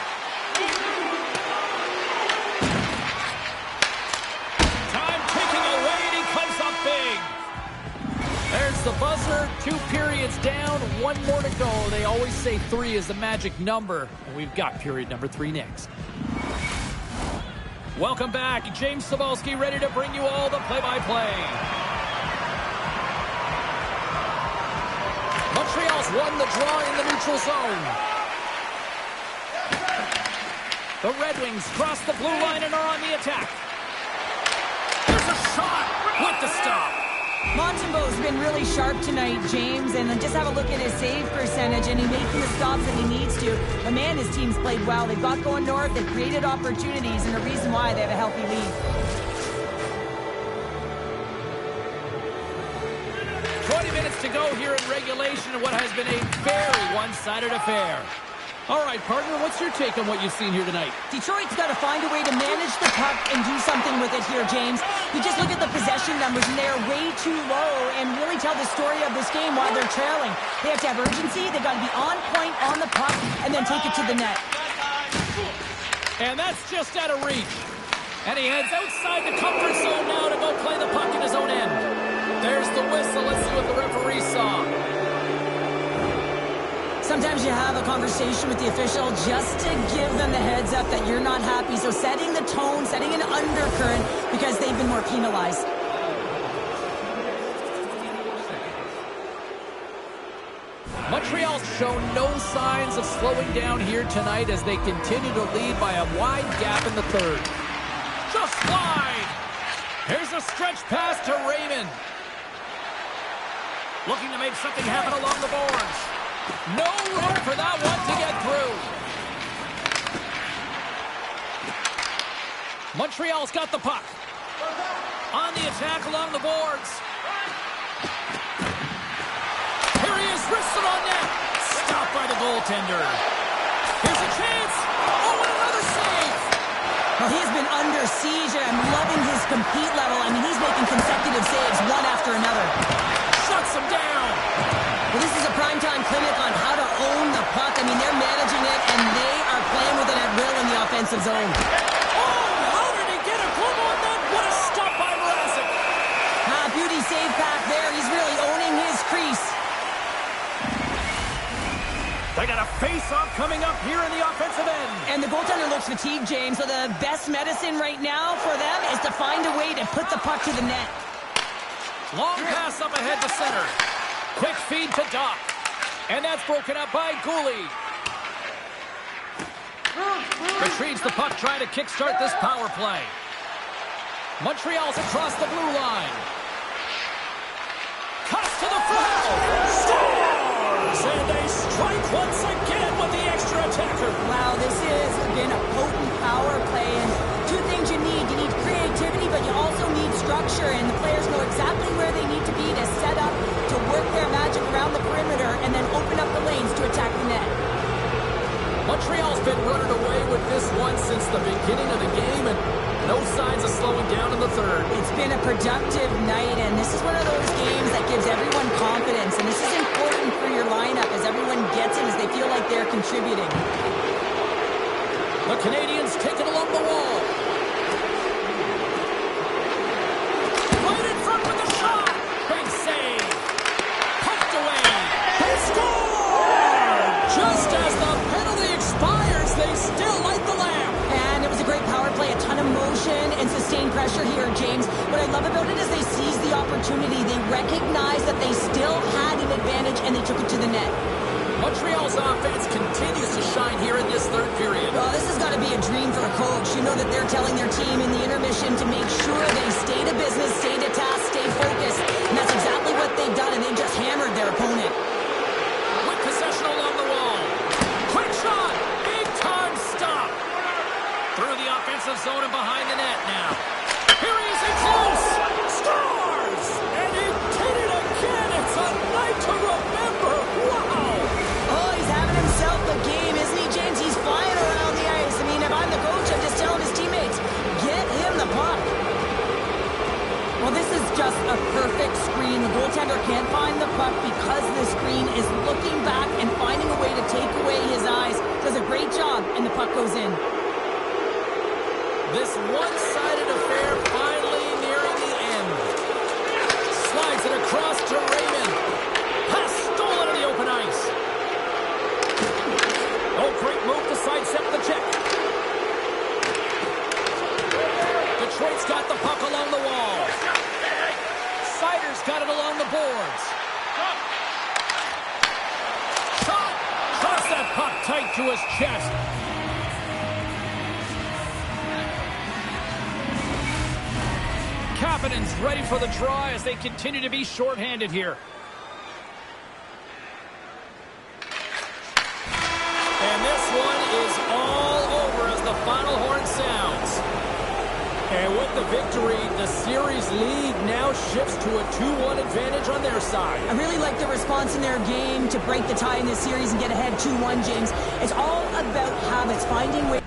Time ticking away, and he comes up big. There's the buzzer. 2 periods down, 1 more to go. They always say 3 is the magic number, and we've got period number 3 next. Welcome back. James Cybulski ready to bring you all the play-by-play. Montreal's won the draw in the neutral zone. The Red Wings cross the blue line and are on the attack. There's a shot with the stop. Montembeault's been really sharp tonight, James, and just have a look at his save percentage, and he's making the stops that he needs to. But man, his team's played well. They've got going north, they've created opportunities, and a reason why they have a healthy lead. 20 minutes to go here in regulation in what has been a very one-sided affair. All right, partner, what's your take on what you've seen here tonight? Detroit's got to find a way to manage the puck and do something with it here, James. You just look at the possession numbers, and they are way too low, and really tell the story of this game while they're trailing. They have to have urgency, they've got to be on point on the puck, and then take it to the net. And that's just out of reach. And he heads outside the comfort zone now to go play the puck in his own end. There's the whistle. Let's see what the referee saw. Sometimes you have a conversation with the official just to give them the heads up that you're not happy. So setting the tone, setting an undercurrent, because they've been more penalized. Montreal's shown no signs of slowing down here tonight as they continue to lead by a wide gap in the third. Just wide. Here's a stretch pass to Raymond. Looking to make something happen along the boards. No room for that one to get through. Montreal's got the puck. On the attack along the boards. Here he is, wristed on net. Stopped by the goaltender. Here's a chance. Oh, and another save. Well, he's been under siege, and I'm loving his compete level. I mean, he's making consecutive saves, one after another. Shuts him down. Well, this is a primetime clinic on how to own the puck. I mean, they're managing it, and they are playing with it at will in the offensive zone. Oh, how did he get a glove on that? What a stop by Mrazek. Beauty save back there. He's really owning his crease. They got a face-off coming up here in the offensive end. And the goaltender looks fatigued, James, so the best medicine right now for them is to find a way to put the puck to the net. Long pass up ahead to center. Quick feed to Doc. And that's broken up by Gooley. Retrieves the puck, trying to kickstart this power play. Montreal's across the blue line. Cuts to the front. Scores! And they strike once again with the extra attacker. Wow, this has been a potent power play. And 2 things you need. You need creativity, but you also need structure. And the players know exactly where they need to be to set up, to work their magic around the perimeter, and then open up the lanes to attack the net. Montreal's been running away with this one since the beginning of the game, and no signs of slowing down in the third. It's been a productive night, and this is one of those games that gives everyone confidence. And this is important for your lineup as everyone gets it, as they feel like they're contributing. The Canadians take it along the wall. Right in front with the shot. Big save. Pumped away. They score! Just as the penalty expires, they still light the lamp. And it was a great power play, a ton of motion and sustained pressure here, James. What I love about it is they seized the opportunity. They recognized that they still had an advantage, and they took it to the net. Montreal's offense continues to shine here in this third period. Well, this has got to be a dream for a coach. You know that they're telling their team in the intermission to make sure they stay to business, stay to task, stay focused. And that's exactly what they've done, and they've just hammered their opponent. With possession along the wall. Quick shot. Big time stop. Through the offensive zone and behind the net now. puck goes in. This one-sided affair finally nearing the end. Slides it across to Raymond. Pass stolen on the open ice. Oh, great move to sidestep the check. Detroit's got the puck along the wall. Sider's got it along the boards. Shot! Cross that puck tight to his chest. Kapanen's ready for the draw as they continue to be shorthanded here. And this one is all over as the final horn sounds. And with the victory, the series lead now shifts to a 2-1 advantage on their side. I really like the response in their game to break the tie in this series and get ahead 2-1, James. It's all about habits, finding ways.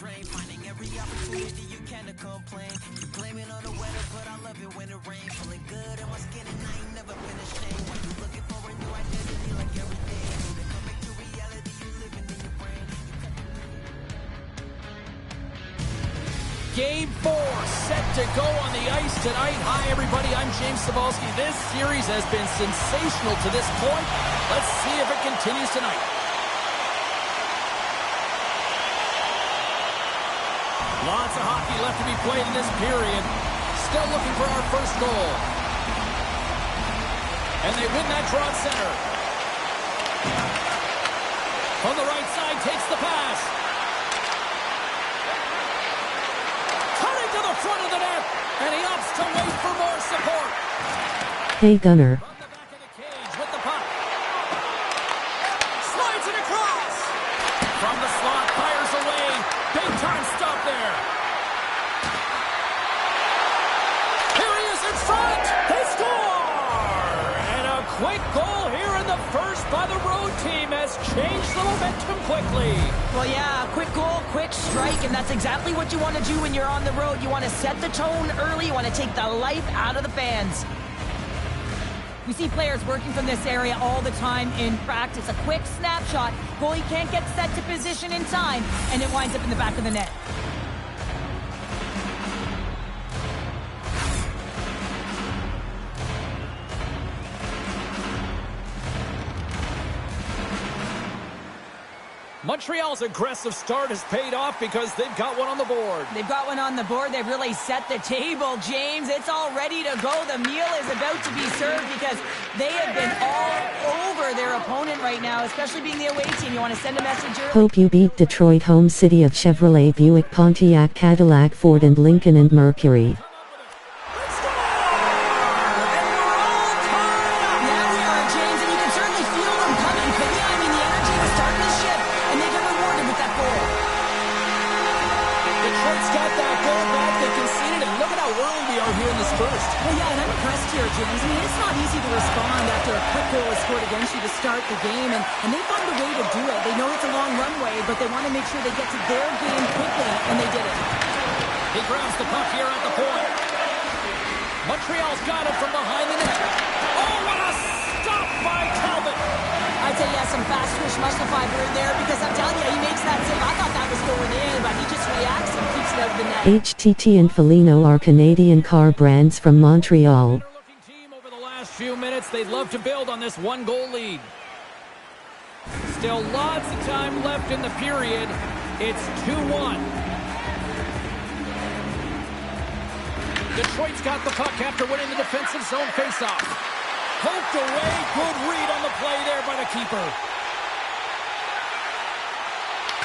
Finding every opportunity you can to complain. You blame it on the weather, but I love it when it rains. Feeling good in my skin and I ain't never been ashamed. When you looking for a new identity like every day. To come back to reality, you living in your brain. Game 4 set to go on the ice tonight. Hi, everybody. I'm James Cybulski. This series has been sensational to this point. Let's see if it continues tonight. Lots of hockey left to be played in this period. Still looking for our first goal. And they win that draw at center. On the right side, takes the pass. Cutting to the front of the net. And he opts to wait for more support. Hey, Gunner. From the back of the cage with the puck. Slides it across. From the slot, fires away. Big time stop there. Here he is in front. They score! And a quick goal here in the first by the road team has changed the momentum quickly. Well, yeah, quick goal, quick strike, and that's exactly what you want to do when you're on the road. You want to set the tone early. You want to take the life out of the fans. We see players working from this area all the time in practice. A quick snapshot. Goalie can't get set to position in time, and it winds up in the back of the net. Montreal's aggressive start has paid off because they've got one on the board. They've got one on the board. They've really set the table, James. It's all ready to go. The meal is about to be served because they have been all over their opponent right now, especially being the away team. You want to send a message early? Hope you beat Detroit, home city of Chevrolet, Buick, Pontiac, Cadillac, Ford, and Lincoln and Mercury. Well, yeah, and I'm impressed here, James. I mean, it's not easy to respond after a quick goal is scored against you to start the game, and they find a way to do it. They know it's a long runway, but they want to make sure they get to their game quickly, and they did it. He grabs the puck here at the point. Montreal's got it from behind the net. Oh, what a stop by Talbot! I'd say, yeah, some fast twitch muscle fiber in there, because I'm telling you, he makes that save. I thought that was going in, but he just reacts and keeps it out of the net. HTT and Felino are Canadian car brands from Montreal. Looking team over the last few minutes. They'd love to build on this one-goal lead. Still lots of time left in the period. It's 2-1. Detroit's got the puck after winning the defensive zone faceoff. Poked away. Good read on the play there by the keeper.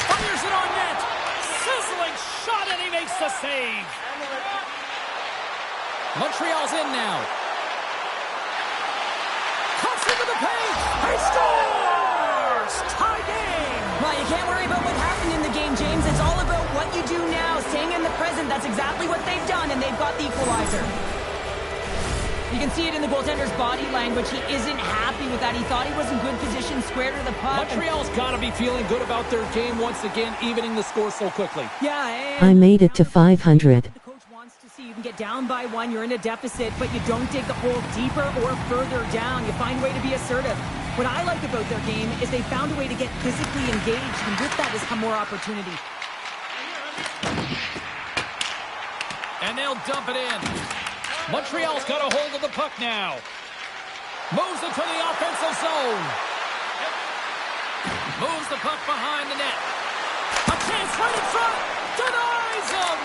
Fires it on net. Sizzling shot, and he makes the save. Montreal's in now. Cuts into the paint. He scores! Tie game. Well, you can't to do now? Staying in the present, that's exactly what they've done, and they've got the equalizer. You can see it in the goaltender's body language. He isn't happy with that. He thought he was in good position, square to the puck. Montreal's got to be feeling good about their game once again, evening the score so quickly. Yeah, I made it to 500. The coach wants to see you can get down by one, you're in a deficit, but you don't dig the hole deeper or further down. You find a way to be assertive. What I like about their game is they found a way to get physically engaged, and with that has come more opportunity. And they'll dump it in. Montreal's got a hold of the puck now. Moves it to the offensive zone. Moves the puck behind the net. A chance right in front. Denies him.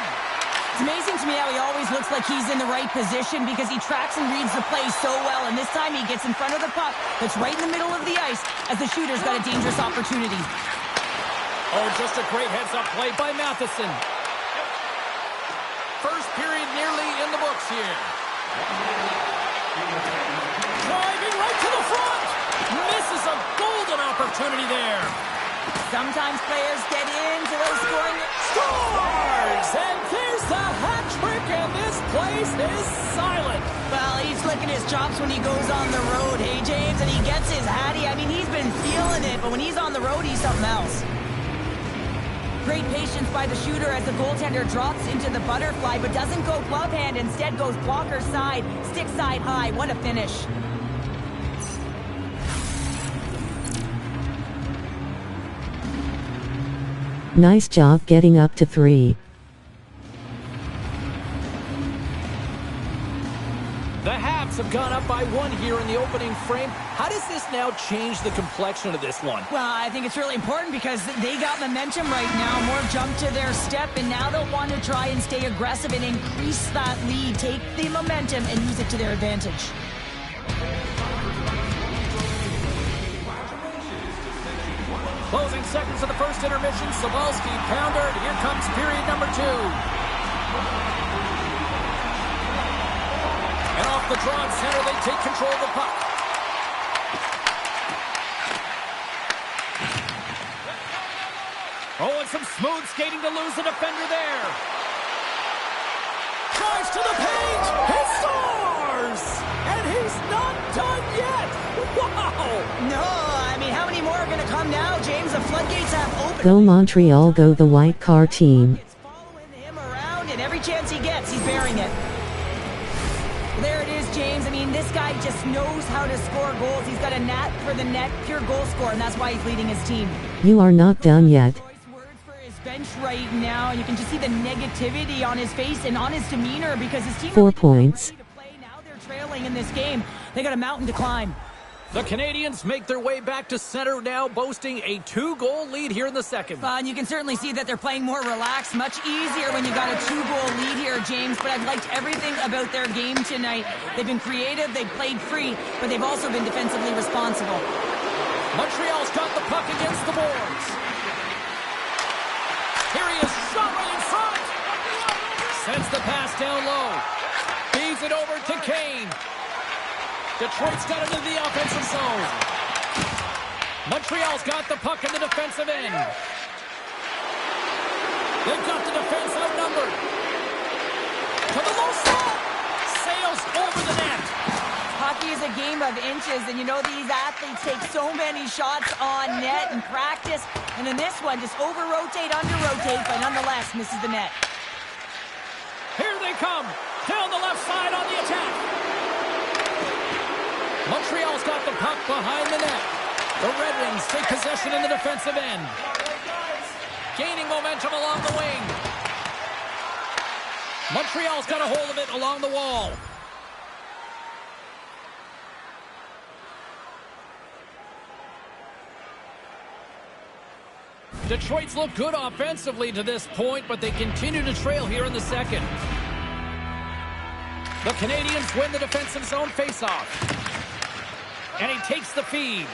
It's amazing to me how he always looks like he's in the right position because he tracks and reads the play so well. And this time he gets in front of the puck that's right in the middle of the ice as the shooter's got a dangerous opportunity. Oh, just a great heads-up play by Matheson. First period nearly in the books here. Driving right to the front. Misses a golden opportunity there. Sometimes players get into those scoring. Scores! And there's the hat trick, and this place is silent. Well, he's licking his chops when he goes on the road, hey, James? And he gets his hattie. I mean, he's been feeling it, but when he's on the road, he's something else. Great patience by the shooter as the goaltender drops into the butterfly, but doesn't go glove hand, instead goes blocker side, stick side high. What a finish. Nice job getting up to 3. The Habs have gone up by 1 here in the opening frame. How does this now change the complexion of this one? Well, I think it's really important because they got momentum right now, more jump to their step, and now they'll want to try and stay aggressive and increase that lead, take the momentum and use it to their advantage. Closing seconds of the first intermission, Sabalski pounded. Here comes period number 2. And off the draw in center, they take control of the puck. Oh, and some smooth skating to lose the defender there. Drives to the paint. He scores! And he's not done yet. Wow! No, I mean, how many more are going to come now, James? The floodgates have opened. Go Montreal, go the white car team. It's following him around, and every chance he gets, he's bearing it. There it is, James. I mean, this guy just knows how to score goals. He's got a knack for the net, pure goal scorer, and that's why he's leading his team. You are not done yet. Words for his bench right now, and you can just see the negativity on his face and on his demeanor because his team 4 points. ready to play. Now they're trailing in this game. They got a mountain to climb. The Canadians make their way back to center now, boasting a 2-goal lead here in the second. And you can certainly see that they're playing more relaxed, much easier when you got a 2-goal lead here, James. But I've liked everything about their game tonight. They've been creative, they've played free, but they've also been defensively responsible. Montreal's got the puck against the boards. Here he is, shot right in front. Sends the pass down low. Feeds it over to Kane. Detroit's got it into the offensive zone. Montreal's got the puck in the defensive end. They've got the defense outnumbered. To the low slot. Sails over the net. Hockey is a game of inches, and you know these athletes take so many shots on net in practice. And in this one, just over-rotate, under-rotate, but nonetheless misses the net. Here they come. Down the left side on the attack. Montreal's got the puck behind the net. The Red Wings take possession in the defensive end. Gaining momentum along the wing. Montreal's got a hold of it along the wall. Detroit's looked good offensively to this point, but they continue to trail here in the second. The Canadians win the defensive zone faceoff. And he takes the feed.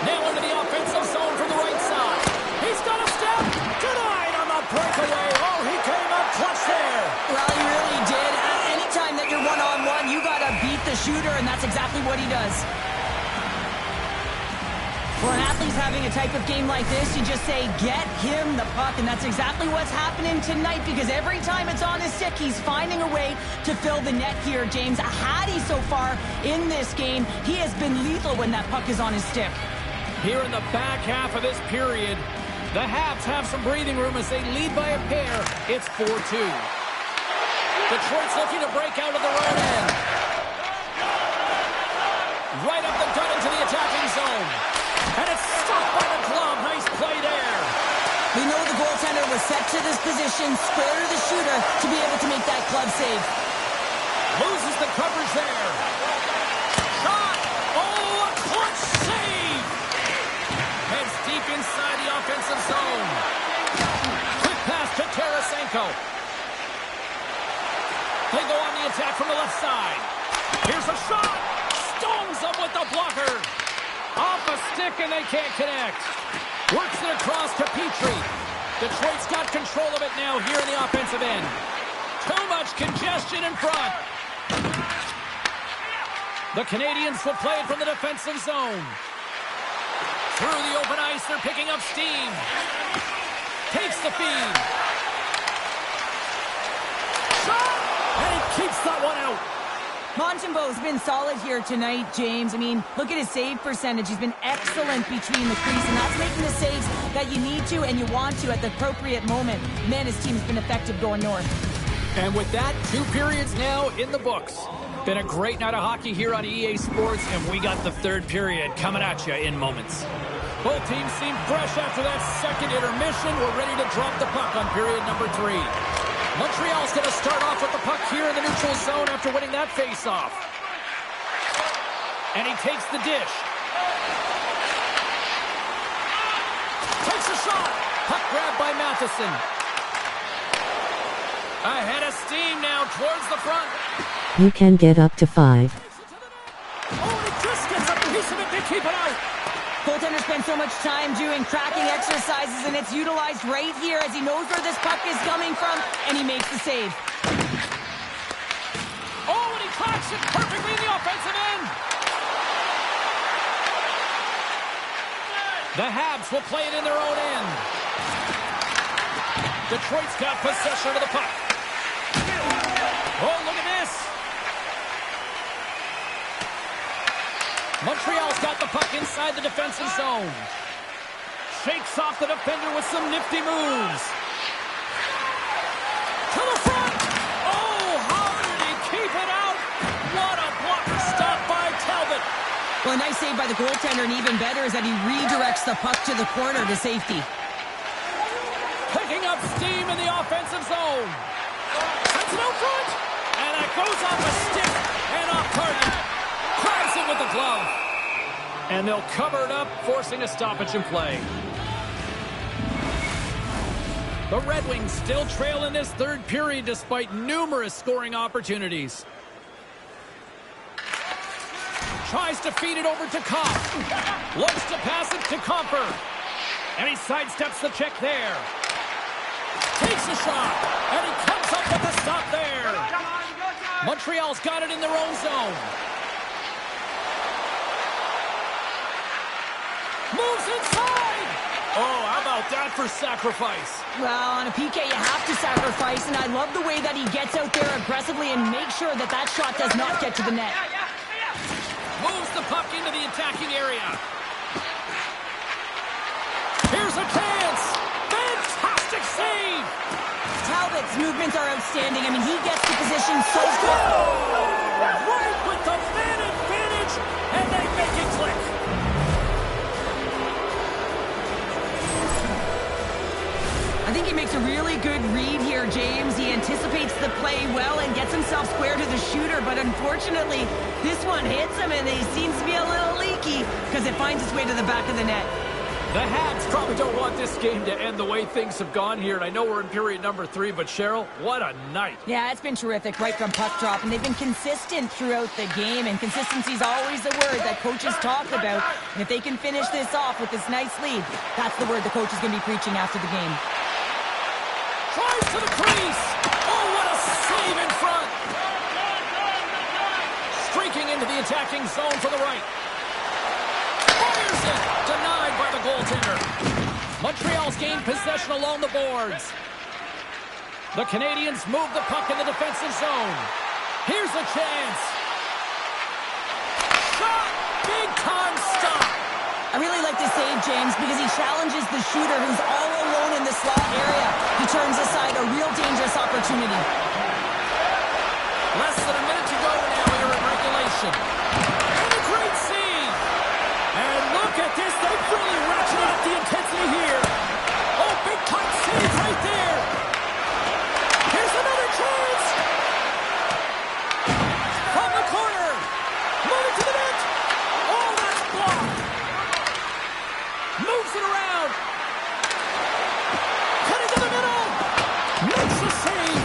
Now into the offensive zone from the right side. He's got a step. Denied on the breakaway. Oh, he came up clutch there. Well, he really did. Anytime that you're one-on-one, you got to beat the shooter, and that's exactly what he does. For an Exactly. He's having a type of game like this. You just say, get him the puck. And that's exactly what's happening tonight, because every time it's on his stick, he's finding a way to fill the net here, James. A Hattie so far in this game. He has been lethal when that puck is on his stick. Here in the back half of this period, the Habs have some breathing room as they lead by a pair. It's 4-2. Detroit's looking to break out of their own end. Right up the gut into the attacking zone. And it's stopped by the glove. Nice play there. We know the goaltender was set to this position, square to the shooter, to be able to make that glove save. Loses the coverage there. Shot. Oh, a clutch save. Heads deep inside the offensive zone. Quick pass to Tarasenko. They go on the attack from the left side. Here's a shot. Stones him with the blocker. Off a stick and they can't connect. Works it across to Petrie. Detroit's got control of it now here in the offensive end. Too much congestion in front. The Canadians will play it from the defensive zone. Through the open ice, they're picking up steam. Takes the feed. Shot! And he keeps that one out. Montembeault's been solid here tonight, James. I mean, look at his save percentage. He's been excellent between the crease, and that's making the saves that you need to and you want to at the appropriate moment. Man, his team's been effective going north. And with that, 2 periods now in the books. Been a great night of hockey here on EA Sports, and we got the 3rd period coming at you in moments. Both teams seem fresh after that second intermission. We're ready to drop the puck on period number 3. Montreal's going to start off with the puck here in the neutral zone after winning that face-off. And he takes the dish. Takes a shot. Puck grabbed by Matheson. Ahead of steam now towards the front. You can get up to 5. Oh, he just gets a piece of it to keep it out. Goaltender spent so much time doing tracking exercises, and it's utilized right here as he knows where this puck is coming from, and he makes the save. Oh, and he tracks it perfectly in the offensive end. The Habs will play it in their own end. Detroit's got possession of the puck. Oh, look at this. Montreal's got the puck inside the defensive zone. Shakes off the defender with some nifty moves. To the front. Oh, how did he keep it out? What a blocker stop by Talbot. Well, a nice save by the goaltender, and even better is that he redirects the puck to the corner to safety. Picking up steam in the offensive zone. Sets it out front. And that goes off a stick and off target. Grabs it with the glove. And they'll cover it up, forcing a stoppage in play. The Red Wings still trail in this 3rd period despite numerous scoring opportunities. Tries to feed it over to Kopp. Looks to pass it to Comper. And he sidesteps the check there. Takes a shot. And he comes up with a stop there. Montreal's got it in their own zone. Moves inside. Oh, how about that for sacrifice? Well, on a PK, you have to sacrifice, and I love the way that he gets out there aggressively and makes sure that that shot does not get to the net. Moves the puck into the attacking area. Here's a chance. Fantastic save. Talbot's movements are outstanding. I mean, he gets the position so good. Right with the man advantage, and they make it click. I think he makes a really good read here, James. He anticipates the play well and gets himself square to the shooter, but unfortunately, this one hits him, and he seems to be a little leaky because it finds its way to the back of the net. The Habs probably don't want this game to end the way things have gone here, and I know we're in period number 3, but Cheryl, what a night. Yeah, it's been terrific right from puck drop, and they've been consistent throughout the game, and consistency is always the word that coaches talk about, and if they can finish this off with this nice lead, that's the word the coach is going to be preaching after the game. Tries to the crease. Oh, what a save in front. Streaking into the attacking zone for the right. Fires it. Denied by the goaltender. Montreal's gained possession along the boards. The Canadiens move the puck in the defensive zone. Here's a chance. Shot! Big time stop. I really like the save, James, because he challenges the shooter who's all alone in the slot area. He turns aside a real dangerous opportunity. Less than a minute to go now here in regulation. And a great save. And look at this. They've really ratcheted up the intensity here. Oh, big time save right there. Here's another chance. From the corner. Moving to the net. Oh, that's blocked. Moves it around. Cutting to the middle. Makes the save.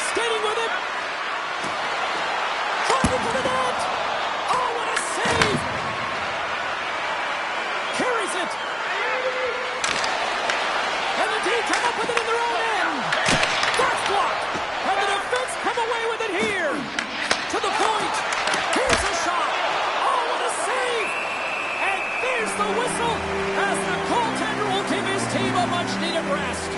Skating with it. Driving to the net. Oh, what a save. Carries it. And the D come up with it in their own end. That's blocked. And the defense come away with it here. To the point. Here's a shot. Oh, what a save. And there's the whistle as the goaltender will give his team a much-needed rest.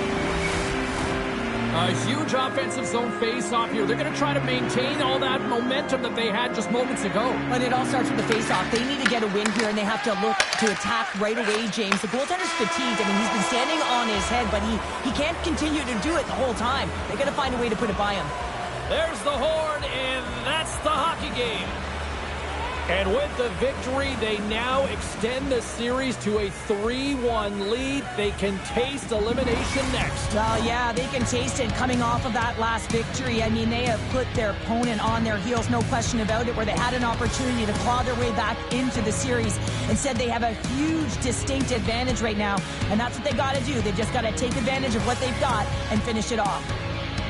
A huge offensive zone face-off here. They're going to try to maintain all that momentum that they had just moments ago. But it all starts with the face-off. They need to get a win here, and they have to look to attack right away, James. The goaltender's fatigued. I mean, he's been standing on his head, but he can't continue to do it the whole time. They got to find a way to put it by him. There's the horn, and that's the hockey game. And with the victory, they now extend the series to a 3-1 lead. They can taste elimination next. Well, yeah, they can taste it coming off of that last victory. I mean, they have put their opponent on their heels, no question about it, where they had an opportunity to claw their way back into the series. Instead, they have a huge, distinct advantage right now, and that's what they got to do. They just got to take advantage of what they've got and finish it off.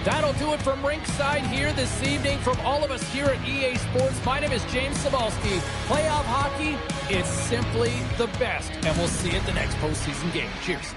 That'll do it from Rinkside here this evening. From all of us here at EA Sports, my name is James Cebulski. Playoff hockey, it's simply the best. And we'll see you at the next postseason game. Cheers.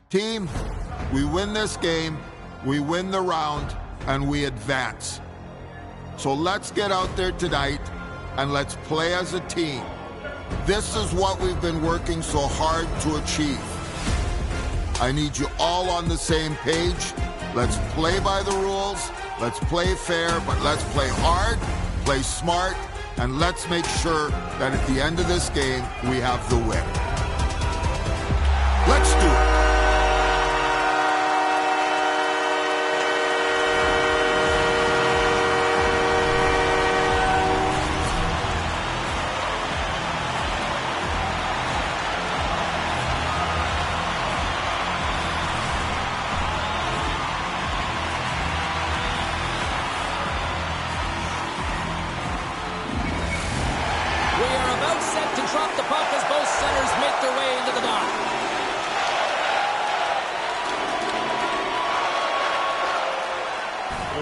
Team, we win this game, we win the round, and we advance. So let's get out there tonight and let's play as a team. This is what we've been working so hard to achieve. I need you all on the same page. Let's play by the rules, let's play fair, but let's play hard, play smart, and let's make sure that at the end of this game, we have the win. Let's do it. Drop the puck as both centers make their way into the dock.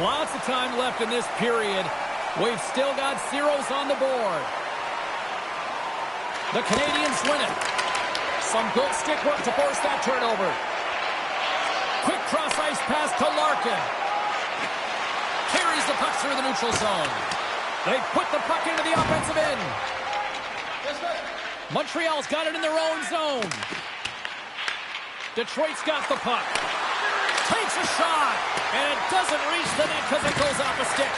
Lots of time left in this period. We've still got zeros on the board. The Canadians win it. Some good stick work to force that turnover. Quick cross-ice pass to Larkin. Carries the puck through the neutral zone. They put the puck into the offensive end. Montreal's got it in their own zone. Detroit's got the puck. Takes a shot, and it doesn't reach the net because it goes off a stick.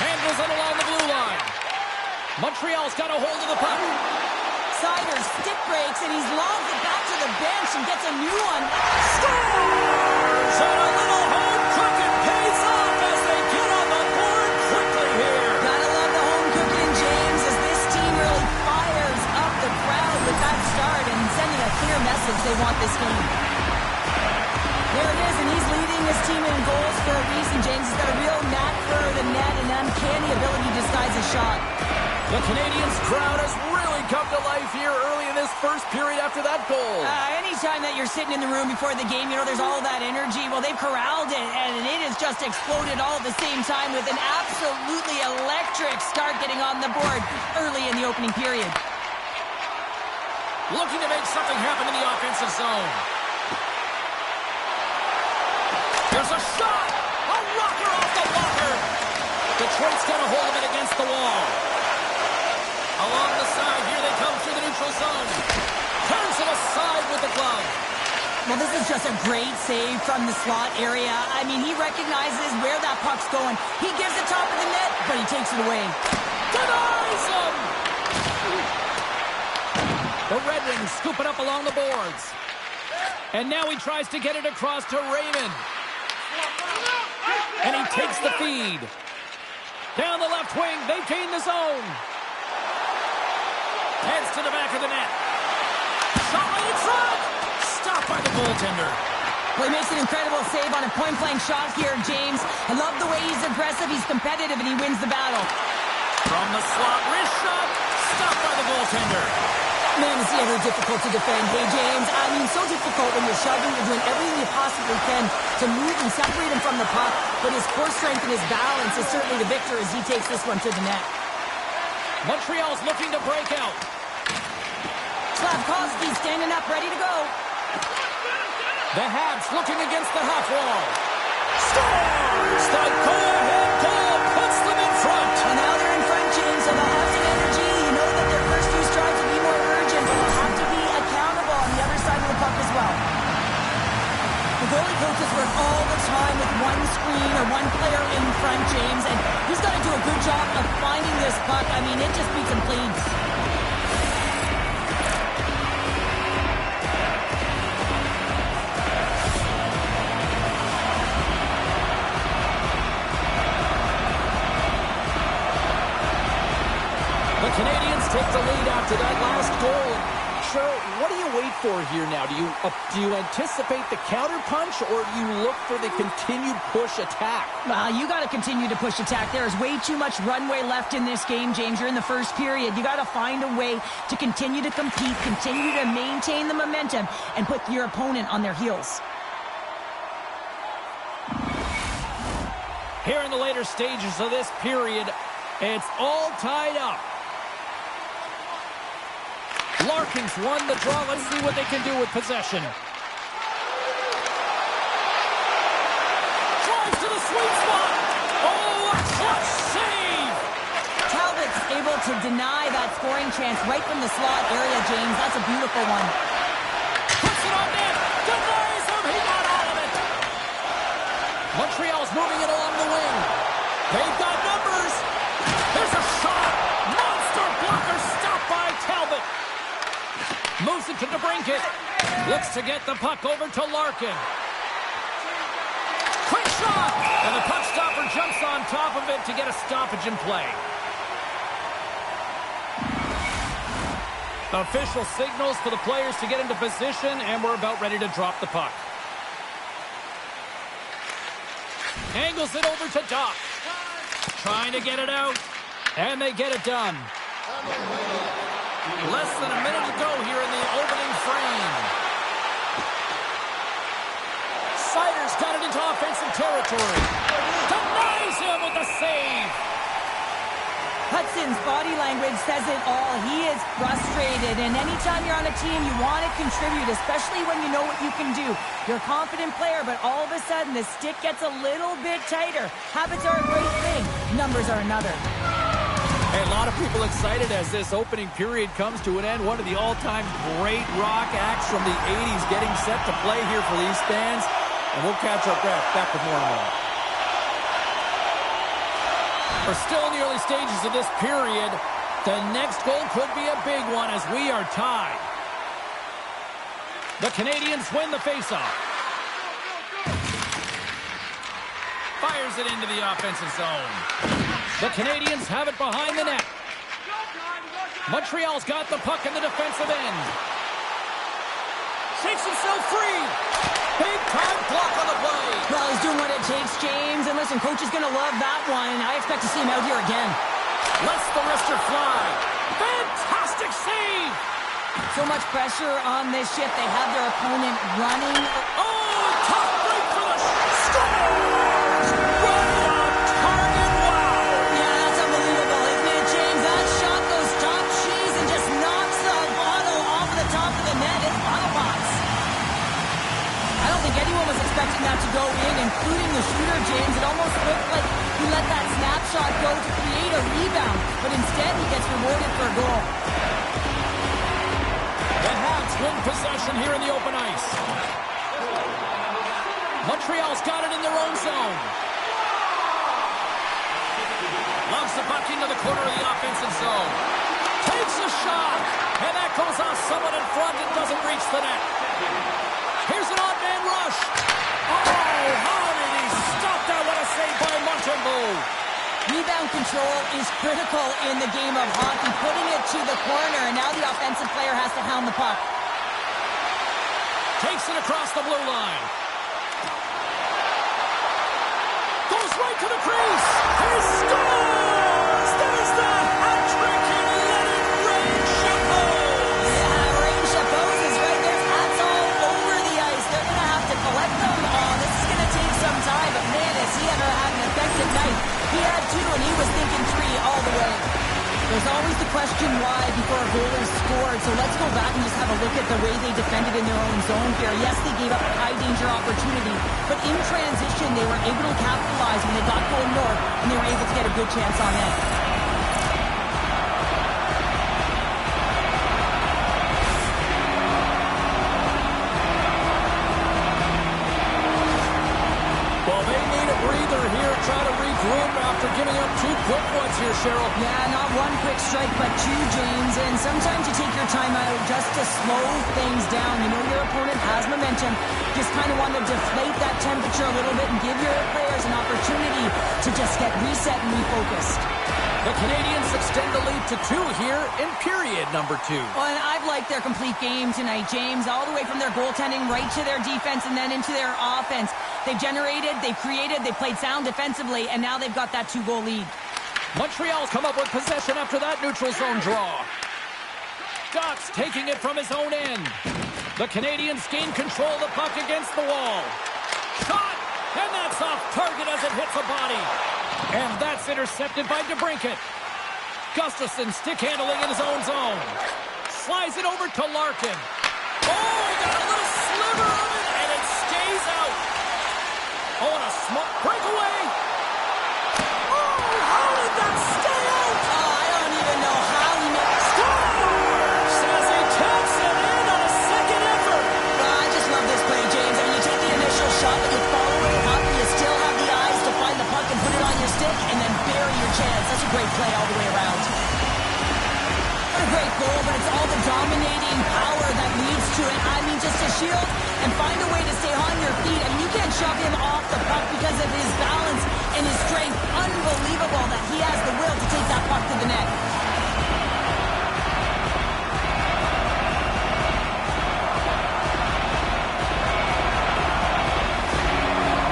Handles it along the blue line. Montreal's got a hold of the puck. Siders stick breaks, and he's lobbed it back to the bench and gets a new one. Scores! And a little home cooking pays off as they get on the board quickly here. Gotta love the home cooking, James, as this team really fires up the crowd with that start and sending a clear message they want this game. There it is, and he's leading his team in goals for a reason, James. He's got a real knack for the net and uncanny ability to disguise his shot. The Canadians crowd has really come to life here early in this first period after that goal. Anytime that you're sitting in the room before the game, you know, there's all that energy. Well, they've corralled it, and it has just exploded all at the same time with an absolutely electric start getting on the board early in the opening period. Looking to make something happen in the offensive zone. There's a shot! A rocker off the blocker! Detroit's got a hold of it against the wall. Along the side, here they come through the neutral zone. Turns it aside with the glove. Well, this is just a great save from the slot area. I mean, he recognizes where that puck's going. He gives it top of the net, but he takes it away. Denies him! The Red Wings scoop it up along the boards. And now he tries to get it across to Raymond. And he takes the feed. Down the left wing, they gain the zone. Heads to the back of the net. Shot right in front. Stopped by the goaltender. Well, he makes an incredible save on a point-blank shot here, James. I love the way he's aggressive, he's competitive, and he wins the battle. From the slot, wrist shot. Stopped by the goaltender. Man, is he ever difficult to defend. Hey, James, I mean, so difficult when you're shoving, you're doing everything you possibly can to move and separate him from the puck, but his core strength and his balance is certainly the victor as he takes this one to the net. Montreal's looking to break out. Slavkovsky standing up, ready to go. The Habs looking against the half wall. Scores! The go-ahead goal puts them in front. And now they're in front, James, so they'll have some energy. You know that their first few strides will be more urgent, but they'll have to be accountable on the other side of the puck as well. The goalie coaches work all the time with one screen or one player in front, James, and he's got to do a good job of finding this puck. I mean, it just beats him clean. The Canadians take the lead after that last goal. Cheryl, what do you wait for here now? Do you anticipate the counterpunch, or do you look for the continued push attack? Well, you got to continue to push attack. There is way too much runway left in this game, James. You're in the first period. You got to find a way to continue to compete, continue to maintain the momentum, and put your opponent on their heels. Here in the later stages of this period, it's all tied up. Larkin's won the draw. Let's see what they can do with possession. sweet spot. Oh, a clutch save. Talbot's able to deny that scoring chance right from the slot area, James. That's a beautiful one. Puts it on net. Denies him. He got all of it. Montreal's moving it along the wing. They've got numbers. There's a shot. Monster blocker stopped by Talbot. Moves it to DeBrincat. Looks to get the puck over to Larkin. Quick shot. And the puck stopper jumps on top of it to get a stoppage in play. Official signals for the players to get into position, and we're about ready to drop the puck. Angles it over to Doc. Trying to get it out, and they get it done. Less than a minute to go here in the opening frame. Sider's got it into offensive territory. Denies him with a save. Hudson's body language says it all. He is frustrated, and anytime you're on a team, you want to contribute, especially when you know what you can do. You're a confident player, but all of a sudden, the stick gets a little bit tighter. Habits are a great thing. Numbers are another. Hey, a lot of people excited as this opening period comes to an end. One of the all-time great rock acts from the 80s getting set to play here for these fans. And we'll catch our breath. Back with more in a moment. We're still in the early stages of this period. The next goal could be a big one as we are tied. The Canadians win the faceoff. Fires it into the offensive zone. The Canadians have it behind the net. Montreal's got the puck in the defensive end. Shakes himself free. Big time block on the play. Well, he's doing what it takes, James. And listen, coach is going to love that one. I expect to see him out here again. Lets the wrister fly. Fantastic save. So much pressure on this shift. They have their opponent running. Oh, top break for the scores. Right on target. Wow. Yeah, that's unbelievable, isn't it, James? That shot goes top cheese and just knocks the bottle off the top of the net. It's bottle box. I don't think anyone was expecting that to go in, including the shooter, James. It almost looked like he let that snapshot go to create a rebound, but instead he gets rewarded for a goal. The Habs win possession here in the open ice. Montreal's got it in their own zone. Loves the puck into the corner of the offensive zone. Takes a shot, and that goes off someone in front and doesn't reach the net. Here's an odd man rush. Oh, how did he stop that? What a save by Montembeault. Rebound control is critical in the game of hockey, putting it to the corner, and now the offensive player has to hound the puck. Takes it across the blue line. Goes right to the crease. He scores! There's the hat trick and let it rain Chapeau. Yeah, Rain Chapeau is right there. Hats all over the ice. They're going to have to collect them. Oh, this is going to take some time, but man, has he ever had an effective night. He had two, and he was thinking three all the way. There's always the question why before a goal is scored, so let's go back and just have a look at the way they defended in their own zone here. Yes, they gave up a high-danger opportunity, but in transition, they were able to capitalize when they got going north, and they were able to get a good chance on net. Well, they need a breather here, try to regroup after giving up two quick ones here, Cheryl. Yeah, not one quick strike, but two, James. And sometimes you take your time out just to slow things down. You know your opponent has momentum. Just kind of want to deflate that temperature a little bit and give your players an opportunity to just get reset and refocused. The Canadians extend the lead to 2 here in period number 2. Well, and I've liked their complete game tonight, James, all the way from their goaltending right to their defense and then into their offense. They've generated, they've created, they've played sound defensively, and now they've got that 2-goal lead. Montreal's come up with possession after that neutral zone draw. Dots taking it from his own end. The Canadians gain control of the puck against the wall. Shot! And that's off target as it hits a body. And that's intercepted by DeBrincat. Gustafsson stick handling in his own zone. Slides it over to Larkin. Oh, he got a little sliver of it, and it stays out. Oh, and a smart breakaway. play all the way around. What a great goal, but it's all the dominating power that leads to it. I mean, just to shield and find a way to stay on your feet. I mean, you can't shove him off the puck because of his balance and his strength. Unbelievable that he has the will to take that puck to the net.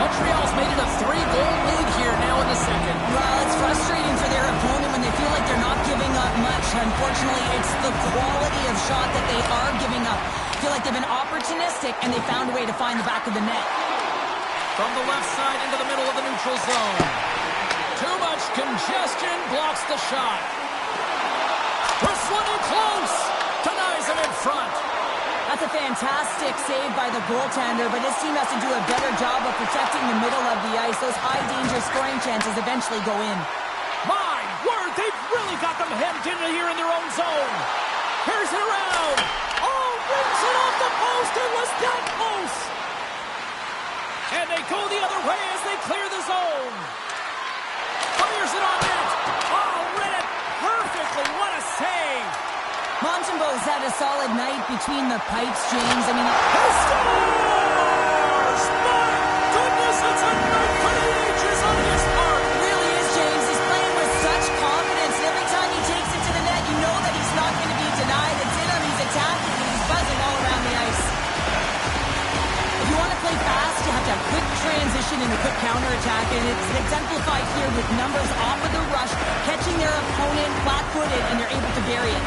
Montreal's made it a 3-goal lead here now in the second. Well, it's frustrating for their opponent when they feel like they're not giving up much. Unfortunately, it's the quality of shot that they are giving up. I feel like they've been opportunistic, and they found a way to find the back of the net. From the left side into the middle of the neutral zone. Too much congestion blocks the shot. Bristling in close. Denies him in front. That's a fantastic save by the goaltender, but his team has to do a better job of protecting the middle of the ice. Those high-danger scoring chances eventually go in. My word, they've really got them hemmed in here in their own zone. Here's it around. Oh, rings it off the post. It was that close. And they go the other way as they clear the zone. Fires it on net. Oh, read it perfectly. What a save. Montembeau's had a solid night between the pipes, James. I mean, He scores! My goodness, it's a night for the ages on this part. it really is, James. He's playing with such confidence. And every time he takes it to the net, you know that he's not going to be denied. It's in him. He's attacking, and he's buzzing all around the ice. If you want to play fast, you have to have quick transition and a quick counterattack, and it's exemplified here with numbers off of the rush, catching their opponent flat-footed, and they're able to bury it.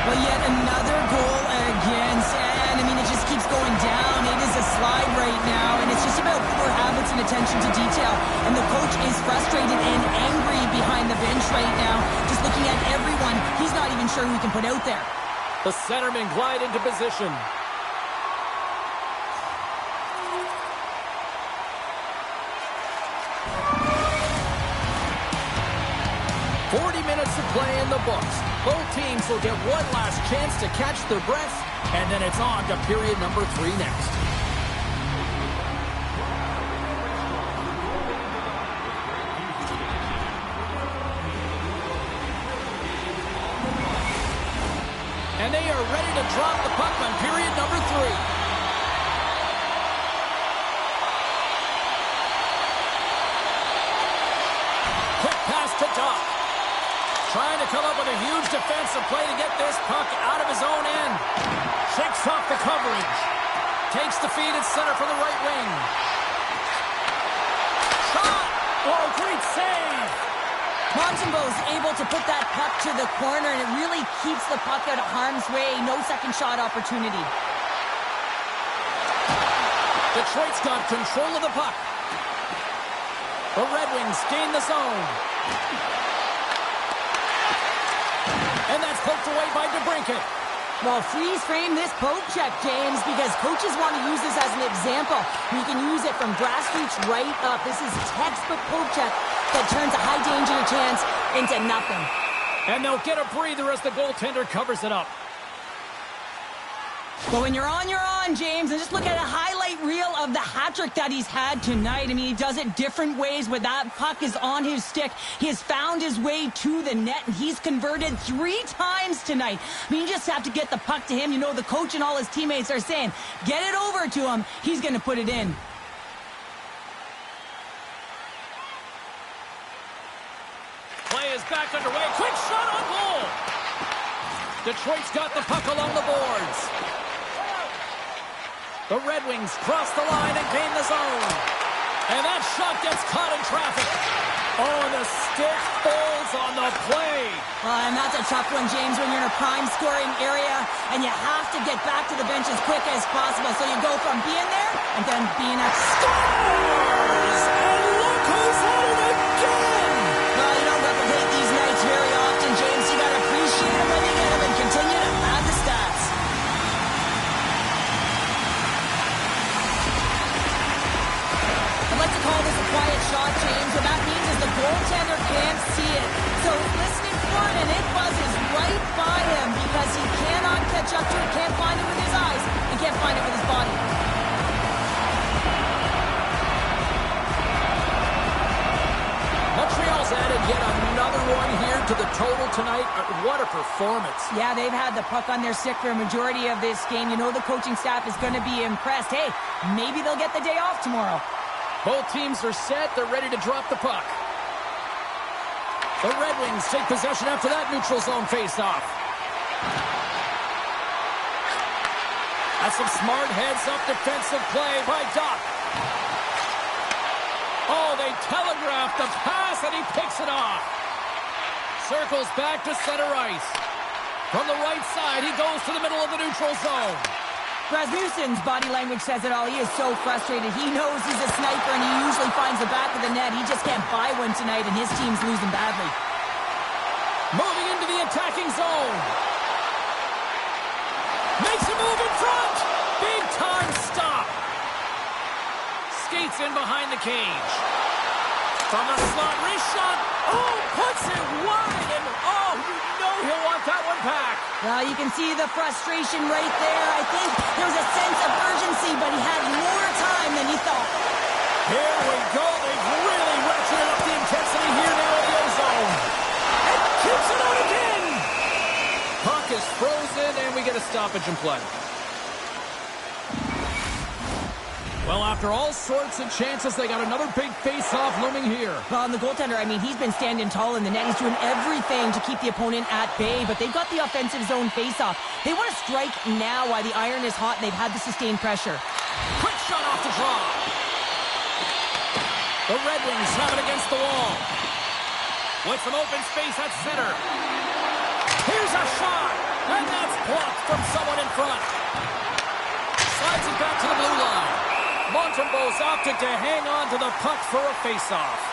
Well, yet another goal against, and I mean, it just keeps going down. It is a slide right now, and it's just about poor habits and attention to detail. And the coach is frustrated and angry behind the bench right now, just looking at everyone he's not even sure who he can put out there. The centermen glide into position. Minutes of play in the books. Both teams will get one last chance to catch their breath, and then it's on to period number 3 next. And they are ready to drop the puck on period number 3. Quick pass to Doc. Trying to come up with a huge defensive play to get this puck out of his own end. Shakes off the coverage. Takes the feed at center for the right wing. Shot! Oh, great save! Montembeau's able to put that puck to the corner, and it really keeps the puck out of harm's way. No second shot opportunity. Detroit's got control of the puck. The Red Wings gain the zone. And that's poked away by DeBrincat. Well, freeze frame this poke check, James, because coaches want to use this as an example. You can use it from grassroots right up. This is textbook poke check that turns a high danger chance into nothing. And they'll get a breather as the goaltender covers it up. But when you're on, James, and just look at a highlight reel of the hat-trick that he's had tonight. I mean, he does it different ways when that puck is on his stick. He has found his way to the net, and he's converted 3 times tonight. I mean, you just have to get the puck to him. You know, the coach and all his teammates are saying, get it over to him. He's going to put it in. Play is back underway. Quick shot on goal. Detroit's got the puck along the boards. The Red Wings cross the line and gain the zone. And that shot gets caught in traffic. Oh, and the stick falls on the play. And that's a tough one, James, when you're in a prime scoring area and you have to get back to the bench as quick as possible. So you go from being there and then being a Scores! And look who's at it again! Well, you don't replicate these nights very often, James. You got to appreciate them when you get them and continue to add the stats. I'd like to call this a quiet shot, James. What that means is the goaltender can't see it. So he's listening for it, and it buzzes right by him because he cannot catch up to it, can't find it with his eyes, and can't find it with his body. total tonight. What a performance. Yeah, they've had the puck on their stick for a majority of this game. You know the coaching staff is going to be impressed. Hey, maybe they'll get the day off tomorrow. Both teams are set. They're ready to drop the puck. The Red Wings take possession after that neutral zone faceoff. That's some smart heads-up defensive play by Doc. Oh, they telegraphed the pass, and he picks it off. Circles back to center ice. From the right side, he goes to the middle of the neutral zone. Rasmussen's body language says it all. He is so frustrated. He knows he's a sniper, and he usually finds the back of the net. He just can't buy one tonight, and his team's losing badly. Moving into the attacking zone. Makes a move in front. Big time stop. Skates in behind the cage. From the slot, wrist shot. Oh, puts it wide, and oh, you know he'll want that one back. Well, you can see the frustration right there. I think there was a sense of urgency, but he had more time than he thought. Here we go. They've really ratcheted up the intensity here now in the ozone. And keeps it out again. Puck is frozen, and we get a stoppage in play. Well, after all sorts of chances, they got another big face-off looming here. Well, and the goaltender, I mean, he's been standing tall in the net. He's doing everything to keep the opponent at bay, but they've got the offensive zone face-off. They want to strike now while the iron is hot, and they've had the sustained pressure. Quick shot off the draw. The Red Wings have it against the wall. With some open space at center. Here's a shot, and that's blocked from someone in front. Slides it back to the blue line. Montembeault's opted to hang on to the puck for a face-off.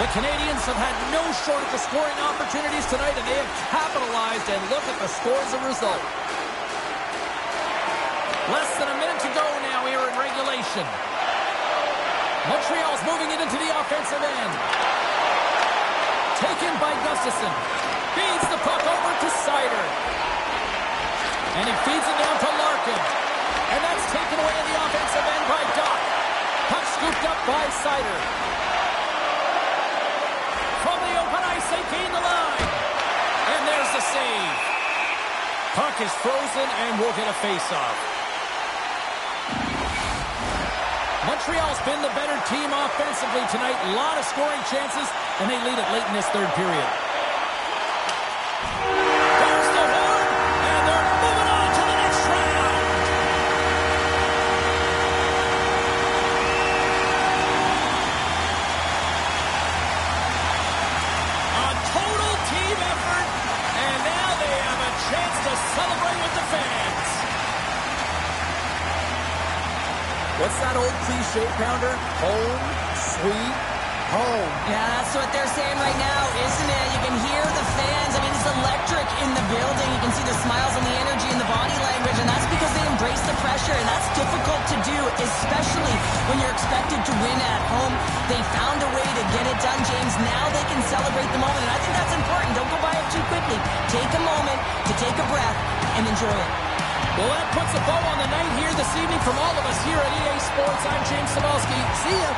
The Canadians have had no shortage of scoring opportunities tonight, and they have capitalized, and look at the score as a result. Less than a minute to go now here in regulation. Montreal's moving it into the offensive end. Taken by Gustafsson. Feeds the puck over to Seider. And he feeds it down to Larkin. And that's taken away in the offensive end by Doc. Puck scooped up by Seider. From the open ice, they gain the line. And there's the save. Puck is frozen, and we'll get a face-off. Montreal's been the better team offensively tonight. A lot of scoring chances, and they lead it late in this third period. There's the horn, and they're moving on to the next round. A total team effort, and now they have a chance to celebrate with the fans. What's that old cliche, Pounder? Home, sweet home. Yeah, that's what they're saying right now, isn't it? You can hear the fans. I mean, it's electric in the building. You can see the smiles and the energy and the body language, and that's because they embrace the pressure, and that's difficult to do, especially when you're expected to win at home. They found a way to get it done, James. Now they can celebrate the moment, and I think that's important. Don't go by it too quickly. Take a moment to take a breath and enjoy it. Well, that puts a bow on the night here this evening from all of us here at EA Sports. I'm James Cybulski. See ya.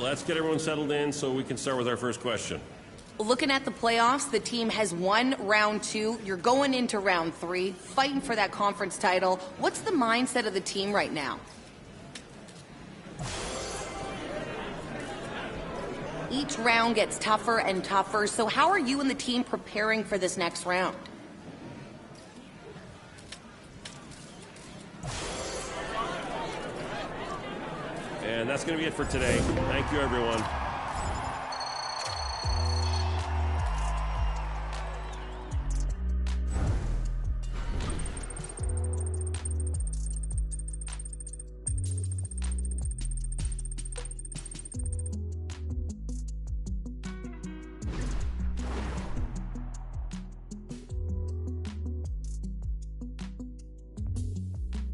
Let's get everyone settled in so we can start with our first question. Looking at the playoffs, the team has won round 2. You're going into round 3, fighting for that conference title. What's the mindset of the team right now? Each round gets tougher and tougher, so how are you and the team preparing for this next round? And that's going to be it for today. Thank you, everyone.